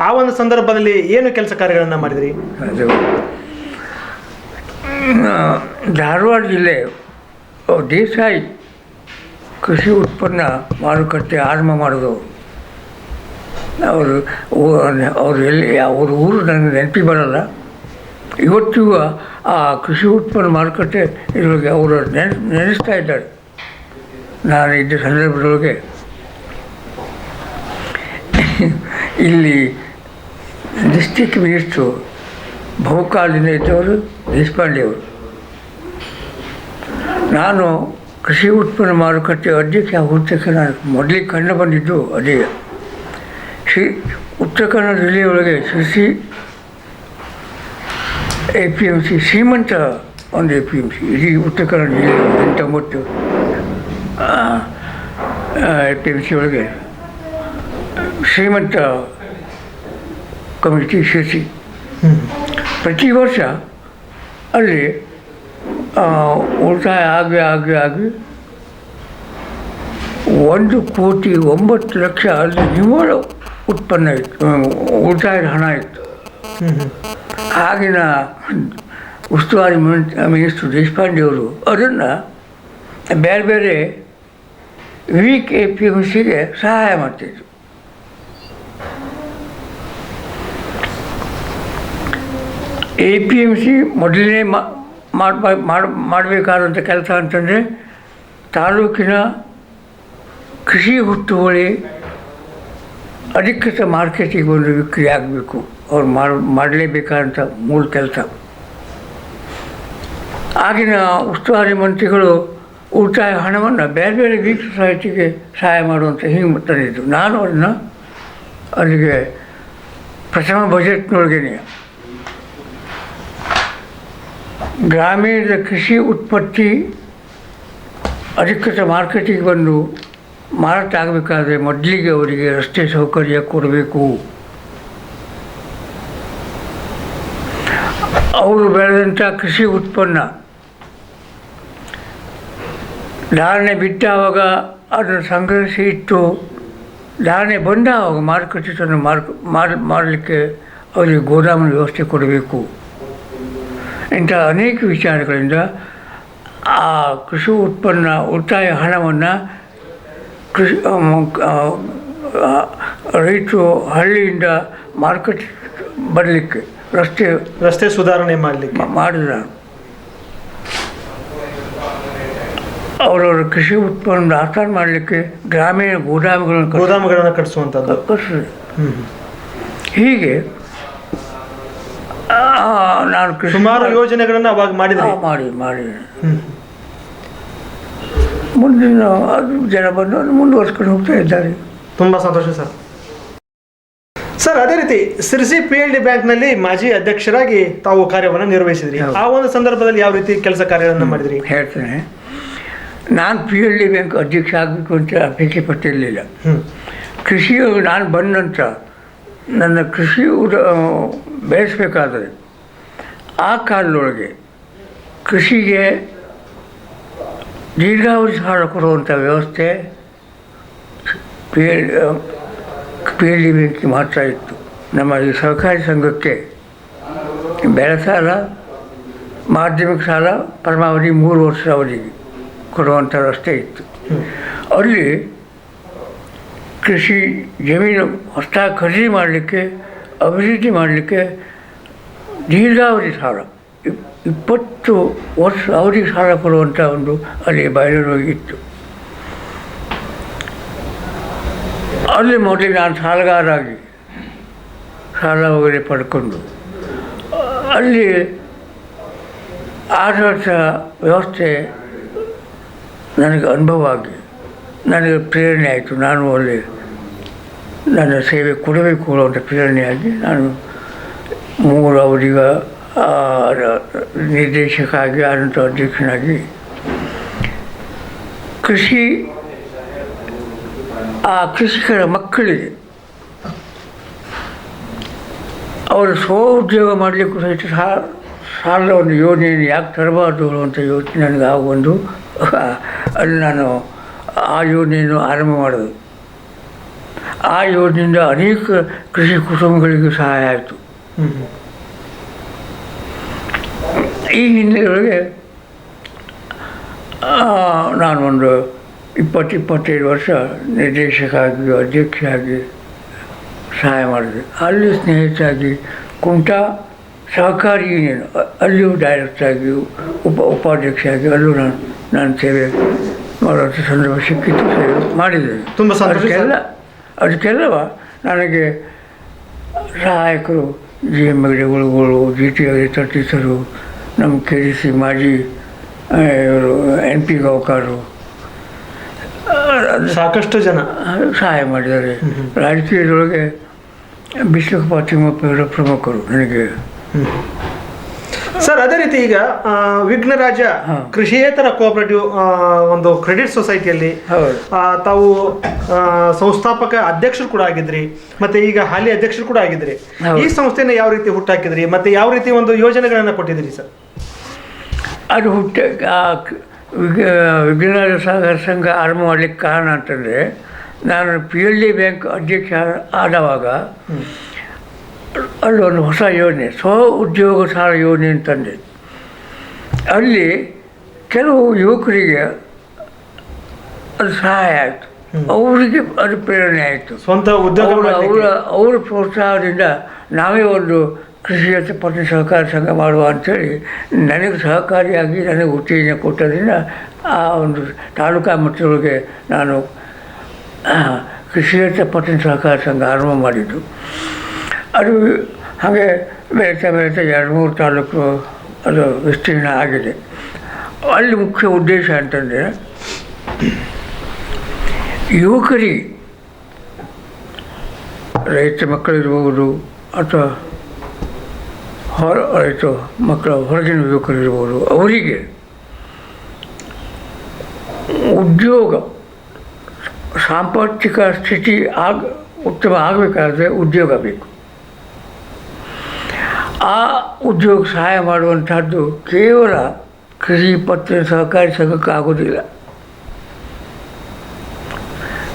ಆ ಒಂದು ಸಂದರ್ಭದಲ್ಲಿ ಏನು ಕೆಲಸ ಕಾರ್ಯಗಳನ್ನು ಮಾಡಿದ್ರಿ? ಅದು ಧಾರವಾಡ ಜಿಲ್ಲೆ ದೇಸಾಯಿ ಕೃಷಿ ಉತ್ಪನ್ನ ಮಾರುಕಟ್ಟೆ ಆರಂಭ ಮಾಡಿದವರು. ಅವರು ಎಲ್ಲಿ ಅವ್ರ ಊರು ನನಗೆ ನೆನಪಿ ಬರೋಲ್ಲ. ಇವತ್ತಿಗೂ ಆ ಕೃಷಿ ಉತ್ಪನ್ನ ಮಾರುಕಟ್ಟೆ ಇದರೊಳಗೆ ಅವರು ನೆನೆಸ್ತಾ ಇದ್ದಾರೆ. ನಾನು ಇದ್ದ ಸಂದರ್ಭದೊಳಗೆ ಇಲ್ಲಿ ಡಿಸ್ಟ್ರಿಕ್ಟ್ ಮಿನಿಸ್ಟ್ರು ಬಹುಕಾಲದಿಂದ ಇದ್ದವರು ದೇಶಪಾಂಡೆ ಅವರು. ನಾನು ಕೃಷಿ ಉತ್ಪನ್ನ ಮಾರುಕಟ್ಟೆ ಅಧ್ಯಕ್ಷ ಹುದ್ದೆಗೆ ನಾನು ಮೊದಲಿಗೆ ಕಂಡು ಬಂದಿದ್ದು ಅದೇ. ಉತ್ತರ ಕನ್ನಡ ಜಿಲ್ಲೆಯೊಳಗೆ ಶಿರ್ಸಿ APMC ಶ್ರೀಮಂತ ಒಂದು APMC ಇಡೀ ಉತ್ತರ ಕನ್ನಡ ಜಿಲ್ಲೆ 89 APMC ಒಳಗೆ ಶ್ರೀಮಂತ ಕಮಿಟಿ ಶಿರ್ಸಿ. ಪ್ರತಿ ವರ್ಷ ಅಲ್ಲಿ ಉಳಿತಾಯ ಆಗಿ 1,09,00,000 ಅಲ್ಲಿ ನಿವ್ವಳ ಉತ್ಪನ್ನ ಇತ್ತು, ಉಳಿತಾಯದ ಹಣ ಇತ್ತು. ಆಗಿನ ಉಸ್ತುವಾರಿ ಮಿನಿಸ್ಟ್ರು ದೇಶಪಾಂಡೆಯವರು ಅದನ್ನು ಬೇರೆ ಬೇರೆ ವೀಕ್ APMCಗೆ ಸಹಾಯ ಮಾಡ್ತಿದ್ರು. APMC ಮೊದಲನೇ ಮಾಡಬೇಕಾದಂಥ ಕೆಲಸ ಅಂತಂದರೆ ತಾಲೂಕಿನ ಕೃಷಿ ಹುಟ್ಟುವಳಿ ಅಧಿಕೃತ ಮಾರ್ಕೆಟಿಗೆ ಒಂದು ವಿಕ್ರಿ ಆಗಬೇಕು. ಅವ್ರು ಮಾಡಲೇಬೇಕಾದಂಥ ಮೂಲ ಕೆಲಸ. ಆಗಿನ ಉಸ್ತುವಾರಿ ಮಂತ್ರಿಗಳು ಉಳಿತಾಯ ಹಣವನ್ನು ಬೇರೆ ಬೇರೆ ವೀಕ್ ಸೊಸೈಟಿಗೆ ಸಹಾಯ ಮಾಡುವಂಥ ಹಿಂಗೆ ತಂದಿದ್ದು. ನಾನು ಅದನ್ನು ಅಲ್ಲಿಗೆ ಪ್ರಥಮ ಬಜೆಟ್ನೊಳಗೇನೆ ಗ್ರಾಮೀಣದ ಕೃಷಿ ಉತ್ಪತ್ತಿ ಅಧಿಕೃತ ಮಾರ್ಕೆಟಿಗೆ ಬಂದು ಮಾರಾಟ ಆಗಬೇಕಾದ್ರೆ ಮೊದಲಿಗೆ ಅವರಿಗೆ ರಸ್ತೆ ಸೌಕರ್ಯ ಕೊಡಬೇಕು. ಅವರು ಬೆಳೆದಂಥ ಕೃಷಿ ಉತ್ಪನ್ನ ಧಾರಣೆ ಬಿಟ್ಟಾವಾಗ ಅದನ್ನು ಸಂಗ್ರಹಿಸಿ ಇಟ್ಟು ಧಾರಣೆ ಬಂದಾವಾಗ ಮಾರುಕಟ್ಟೆ ಮಾರಲಿಕ್ಕೆ ಅವರಿಗೆ ಗೋದಾಮಿನ ವ್ಯವಸ್ಥೆ ಕೊಡಬೇಕು. ಇಂಥ ಅನೇಕ ವಿಚಾರಗಳಿಂದ ಆ ಕೃಷಿ ಉತ್ಪನ್ನ ಉಳಿತಾಯ ಹಣವನ್ನು ರೈತರು ಹಳ್ಳಿಯಿಂದ ಮಾರ್ಕೆಟ್ ಬರಲಿಕ್ಕೆ ರಸ್ತೆ ಸುಧಾರಣೆ ಮಾಡಲಿಕ್ಕೆ ಮಾಡಿದ ಅವರವರ ಕೃಷಿ ಉತ್ಪನ್ನ ದಾಸ್ತಾನು ಮಾಡಲಿಕ್ಕೆ ಗ್ರಾಮೀಣ ಗೋದಾಮುಗಳನ್ನು ಕಟ್ಟಿಸುವಂಥದ್ದು. ಹೀಗೆ ನಾನು ಸುಮಾರು ಯೋಜನೆಗಳನ್ನು ಅವಾಗ ಮಾಡಿ ಮುಂದಿನ ಅದು ಜನ ಬಂದು ಮುಂದುವರ್ಸ್ಕೊಂಡು ಹೋಗ್ತಾ ಇದ್ದಾರೆ. ತುಂಬ ಸಂತೋಷ ಸರ್. ಸರ್, ಅದೇ ರೀತಿ ಸಿರ್ಸಿ PLD ಬ್ಯಾಂಕ್ನಲ್ಲಿ ಮಾಜಿ ಅಧ್ಯಕ್ಷರಾಗಿ ತಾವು ಕಾರ್ಯವನ್ನು ನಿರ್ವಹಿಸಿದ್ರಿ. ಆ ಒಂದು ಸಂದರ್ಭದಲ್ಲಿ ಯಾವ ರೀತಿ ಕೆಲಸ ಕಾರ್ಯಗಳನ್ನು ಮಾಡಿದ್ರಿ? ಹೇಳ್ತೇನೆ. ನಾನು PLD ಬ್ಯಾಂಕ್ ಅಧ್ಯಕ್ಷ ಆಗಬೇಕು ಅಂತ ಅಪೇಕ್ಷೆ ಪಟ್ಟಿರಲಿಲ್ಲ. ಕೃಷಿಯು ನಾನು ಬಂದ ನಂತರ ನನ್ನ ಕೃಷಿ ಬೆಳೆಸಬೇಕಾದ್ರೆ ಆ ಕಾಲದೊಳಗೆ ಕೃಷಿಗೆ ದೀರ್ಘಾವಧಿ ಸಾಲ ಕೊಡುವಂಥ ವ್ಯವಸ್ಥೆ ಪಿ ಎಲ್ ಡಿ ಬ್ಯಾಂಕ್ ಮಾತ್ರ ಇತ್ತು. ನಮ್ಮ ಈ ಸಹಕಾರಿ ಸಂಘಕ್ಕೆ ಬೆಳೆ ಸಾಲ, ಮಾಧ್ಯಮಿಕ ಸಾಲ, ಪರಮಾವಧಿ 3 ವರ್ಷದ ಅವಧಿಗೆ ಕೊಡುವಂಥ ವ್ಯವಸ್ಥೆ ಇತ್ತು. ಅಲ್ಲಿ ಕೃಷಿ ಜಮೀನು ಹೊಸದಾಗಿ ಖರೀದಿ ಮಾಡಲಿಕ್ಕೆ, ಅಭಿವೃದ್ಧಿ ಮಾಡಲಿಕ್ಕೆ ದೀರ್ಘಾವಧಿ ಸಾಲ 20 ವರ್ಷ ಅವಧಿಗೆ ಸಾಲ ಕೊಡುವಂಥ ಒಂದು ಅಲ್ಲಿ ಬಯಲುರೋಗಿ ಇತ್ತು. ಅಲ್ಲಿ ಮೊದಲಿಗೆ ನಾನು ಸಾಲಗಾರಾಗಿ ಸಾಲ ವಗೈರೆ ಪಡ್ಕೊಂಡು ಅಲ್ಲಿ ಆಡಳಿತ ವ್ಯವಸ್ಥೆ ನನಗೆ ಅನುಭವ ಆಗಿ ನನಗೆ ಪ್ರೇರಣೆ ಆಯಿತು. ನಾನು ಅಲ್ಲಿ ನನ್ನ ಸೇವೆ ಕೊಡಬೇಕು ಅನ್ನುವಂಥ ಪ್ರೇರಣೆಯಾಗಿ ನಾನು 3 ಅವಧಿಗೆ ನಿರ್ದೇಶಕ ಆಗಿ ಅನಂತರ ಅಧ್ಯಕ್ಷನಾಗಿ ಕೃಷಿಕರ ಮಕ್ಕಳಿಗೆ ಅವರು ಸ್ವಉದ್ಯೋಗ ಮಾಡಲಿಕ್ಕೂ ಸಹಿತ ಸಾಲದ ಒಂದು ಯೋಜನೆಯನ್ನು ಯಾಕೆ ತರಬಾರ್ದು ಅನ್ನುವಂಥ ಯೋಚನೆ ನನಗೆ ಒಂದು ಅಲ್ಲಿ ನಾನು ಆ ಯೋಜನೆಯನ್ನು ಆರಂಭ ಮಾಡೋದು. ಆ ಯೋಜನೆಯಿಂದ ಅನೇಕ ಕೃಷಿ ಕುಟುಂಬಗಳಿಗೂ ಸಹಾಯ ಆಯಿತು. ಈ ಹಿನ್ನೆಲೆಯೊಳಗೆ ನಾನು ಒಂದು 20-25 ವರ್ಷ ನಿರ್ದೇಶಕ ಆಗಿ, ಅಧ್ಯಕ್ಷ ಆಗಿ ಸಹಾಯ ಮಾಡಿದೆ. ಅಲ್ಲಿ ಸ್ನೇಹಿತರಾಗಿ ಕುಮಟಾ ಸಹಕಾರಿ ಯೂನಿಯನ್ ಅಲ್ಲಿಯೂ ಡೈರೆಕ್ಟ್ರಾಗಿ ಉಪಾಧ್ಯಕ್ಷ ಆಗಿ ಅಲ್ಲೂ ನಾನು ಸೇವೆ ಮಾಡುವಂಥ ಸಂದರ್ಭ ಸಿಕ್ಕಿತ್ತು, ಸೇವೆ ಮಾಡಿದ್ದೇನೆ. ತುಂಬ ಅದಕ್ಕೆಲ್ಲವ ನನಗೆ ಸಹಾಯಕರು ಜಿ ಎಮ್ ಹೆಗಡೆಗಳು, ಜಿ ಟಿ ತರ್ಟಿಸರು, ನಮ್ಮ ಕೆ ಡಿ ಸಿ ಮಾಜಿ ಇವರು ಎನ್ ಪಿ ಗಾವ್ಕರು ಸಾಕಷ್ಟು ಜನ ಸಹಾಯ ಮಾಡಿದ್ದಾರೆ. ರಾಜಕೀಯದೊಳಗೆ ಬಿಸ್ಲಪ್ಪ ತಿಮ್ಮಪ್ಪವರ ಪ್ರಮುಖರು ನನಗೆ. ಸರ್, ಅದೇ ರೀತಿ ಈಗ ವಿಘ್ನರಾಜ ಕೃಷಿಯೇತರ ಕೋಆಪರೇಟಿವ್ ಒಂದು ಕ್ರೆಡಿಟ್ ಸೊಸೈಟಿಯಲ್ಲಿ ತಾವು ಸಂಸ್ಥಾಪಕ ಅಧ್ಯಕ್ಷರು ಕೂಡ ಆಗಿದ್ರಿ, ಮತ್ತೆ ಈಗ ಹಾಲಿ ಅಧ್ಯಕ್ಷರು ಕೂಡ ಆಗಿದ್ರಿ. ಈ ಸಂಸ್ಥೆನ ಯಾವ ರೀತಿ ಹುಟ್ಟಾಕಿದ್ರಿ, ಮತ್ತೆ ಯಾವ ರೀತಿ ಒಂದು ಯೋಜನೆಗಳನ್ನ ಕೊಟ್ಟಿದ್ದೀರಿ ಸರ್? ಅದು ವಿಘ್ನರಾಜ ಸಹಕಾರ ಸಂಘ ಆರಂಭ ಮಾಡಲಿಕ್ಕೆ ಕಾರಣ ಅಂತಂದರೆ, ನಾನು ಪಿ ಎಲ್ ಡಿ ಬ್ಯಾಂಕ್ ಅಧ್ಯಕ್ಷ ಆದವಾಗ ಅಲ್ಲೊಂದು ಹೊಸ ಯೋಜನೆ, ಸ್ವ ಉದ್ಯೋಗ ಸಾಲ ಯೋಜನೆ ಅಂತಂದೆ. ಅಲ್ಲಿ ಕೆಲವು ಯುವಕರಿಗೆ ಅದು ಸಹಾಯ ಆಯಿತು, ಅವರಿಗೆ ಅದು ಪ್ರೇರಣೆ ಆಯಿತು. ಸ್ವಂತ ಉದ್ಯೋಗ ಅವರ ಪ್ರೋತ್ಸಾಹದಿಂದ ನಾವೇ ಒಂದು ಕೃಷಿಯೇತರ ಪತ್ತಿನ ಸಹಕಾರ ಸಂಘ ಮಾಡುವ ಅಂಥೇಳಿ ನನಗೆ ಸಹಕಾರಿಯಾಗಿ ನನಗೆ ಉತ್ತೇಜನ ಕೊಟ್ಟದ್ರಿಂದ ಆ ಒಂದು ತಾಲೂಕಾ ಮಟ್ಟದೊಳಗೆ ನಾನು ಕೃಷಿಯೇತರ ಪತ್ತಿನ ಸಹಕಾರ ಸಂಘ ಆರಂಭ ಮಾಡಿದ್ದು. ಅದು ಹಾಗೆ ಬೆಳೀತಾ 2-3 ತಾಲೂಕು ಅದು ವಿಸ್ತೀರ್ಣ ಆಗಿದೆ. ಅಲ್ಲಿ ಮುಖ್ಯ ಉದ್ದೇಶ ಅಂತಂದರೆ ಯುವಕರಿಗೆ, ರೈತ ಮಕ್ಕಳಿರ್ಬೋದು ಅಥವಾ ರೈತ ಮಕ್ಕಳ ಹೊರಗಿನ ಯುವಕರಿರ್ಬೋದು, ಅವರಿಗೆ ಉದ್ಯೋಗ ಸಾಂಪತ್ತಿಕ ಸ್ಥಿತಿ ಉತ್ತಮ ಆಗಬೇಕಾದ್ರೆ ಉದ್ಯೋಗ ಬೇಕು. ಆ ಉದ್ಯೋಗ ಸಹಾಯ ಮಾಡುವಂಥದ್ದು ಕೇವಲ ಕೃಷಿ ಪತ್ತಿನ ಸಹಕಾರಿ ಸಂಘಕ್ಕೆ ಆಗೋದಿಲ್ಲ.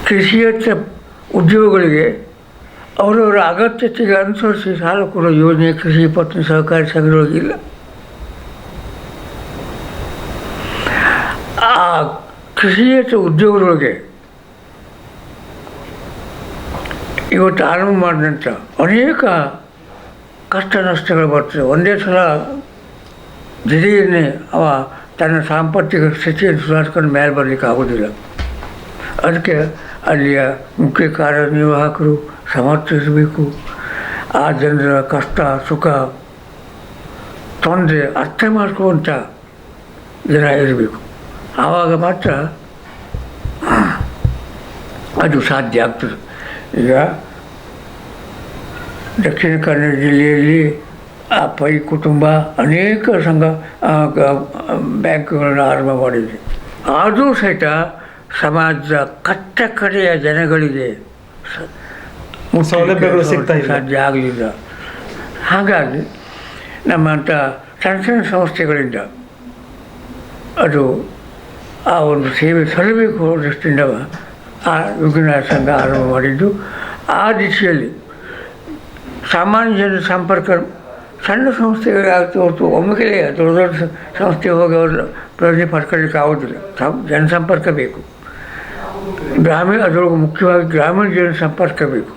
ಕೃಷಿಯೇತರ ಉದ್ಯೋಗಗಳಿಗೆ ಅವರವರ ಅಗತ್ಯತೆಗೆ ಅನುಸರಿಸಿ ಸಾಲ ಕೊಡೋ ಯೋಜನೆ ಕೃಷಿ ಪತ್ತಿನ ಸಹಕಾರಿ ಸಂಘದೊಳಗಿಲ್ಲ. ಆ ಕೃಷಿಯೇತರ ಉದ್ಯೋಗದೊಳಗೆ ಇವತ್ತು ಆರಂಭ ಮಾಡಿದ ನಂತರ ಅನೇಕ ಕಷ್ಟ ನಷ್ಟಗಳು ಬರ್ತದೆ. ಒಂದೇ ಸಲ ದಿಢೀರ್ನೆ ಅವ ತನ್ನ ಸಾಂಪತ್ತಿಕ ಸ್ಥಿತಿಯನ್ನು ಸುಧಾರಿಸ್ಕೊಂಡು ಮೇಲೆ ಬರಲಿಕ್ಕೆ ಆಗೋದಿಲ್ಲ. ಅದಕ್ಕೆ ಅಲ್ಲಿಯ ಮುಖ್ಯ ಕಾರ್ಯನಿರ್ವಾಹಕರು ಸಮರ್ಥಿಸಬೇಕು. ಆ ಜನರ ಕಷ್ಟ ಸುಖ ತೊಂದರೆ ಅರ್ಥ ಮಾಡ್ಕೊಳ್ಳುವಂಥ ಜನ ಇರಬೇಕು. ಆವಾಗ ಮಾತ್ರ ಅದು ಸಾಧ್ಯ ಆಗ್ತದೆ. ಈಗ ದಕ್ಷಿಣ ಕನ್ನಡ ಜಿಲ್ಲೆಯಲ್ಲಿ ಆ ಪೈ ಕುಟುಂಬ ಅನೇಕ ಸಂಘ ಬ್ಯಾಂಕ್ಗಳನ್ನು ಆರಂಭ ಮಾಡಿದೆ. ಆದರೂ ಸಹಿತ ಸಮಾಜದ ಕಟ್ಟ ಕಡೆಯ ಜನಗಳಿಗೆ ಸೌಲಭ್ಯಗಳು ಸಿಗ್ತಾ ಇಲ್ಲ. ಸಾಧ್ಯ ಆಗಲಿಲ್ಲ. ಹಾಗಾಗಿ ನಮ್ಮಂಥ ಸಣ್ಣ ಸಣ್ಣ ಸಂಸ್ಥೆಗಳಿಂದ ಅದು ಆ ಒಂದು ಸೇವೆ ಸಲ್ಲಬೇಕು ದೃಷ್ಟಿಯಿಂದ ಆ ವಿಜ್ಞಾನ ಸಂಘ ಆರಂಭ ಮಾಡಿದ್ದು. ಆ ದಿಶೆಯಲ್ಲಿ ಸಾಮಾನ್ಯ ಜನರ ಸಂಪರ್ಕ ಸಣ್ಣ ಸಂಸ್ಥೆಗಳಾಗ್ತದೆ ಹೊರತು ಒಮ್ಮೆಗೆ ದೊಡ್ಡ ದೊಡ್ಡ ಸಂಸ್ಥೆ ಹೋಗಿ ಅವರು ಪ್ರಯೋಜನ ಪಡ್ಕೊಳ್ಳಿಕ್ಕೆ ಆಗೋದಿಲ್ಲ. ಜನಸಂಪರ್ಕ ಬೇಕು, ಗ್ರಾಮೀಣ, ಅದರೊಳಗೆ ಮುಖ್ಯವಾಗಿ ಗ್ರಾಮೀಣ ಜನ ಸಂಪರ್ಕ ಬೇಕು.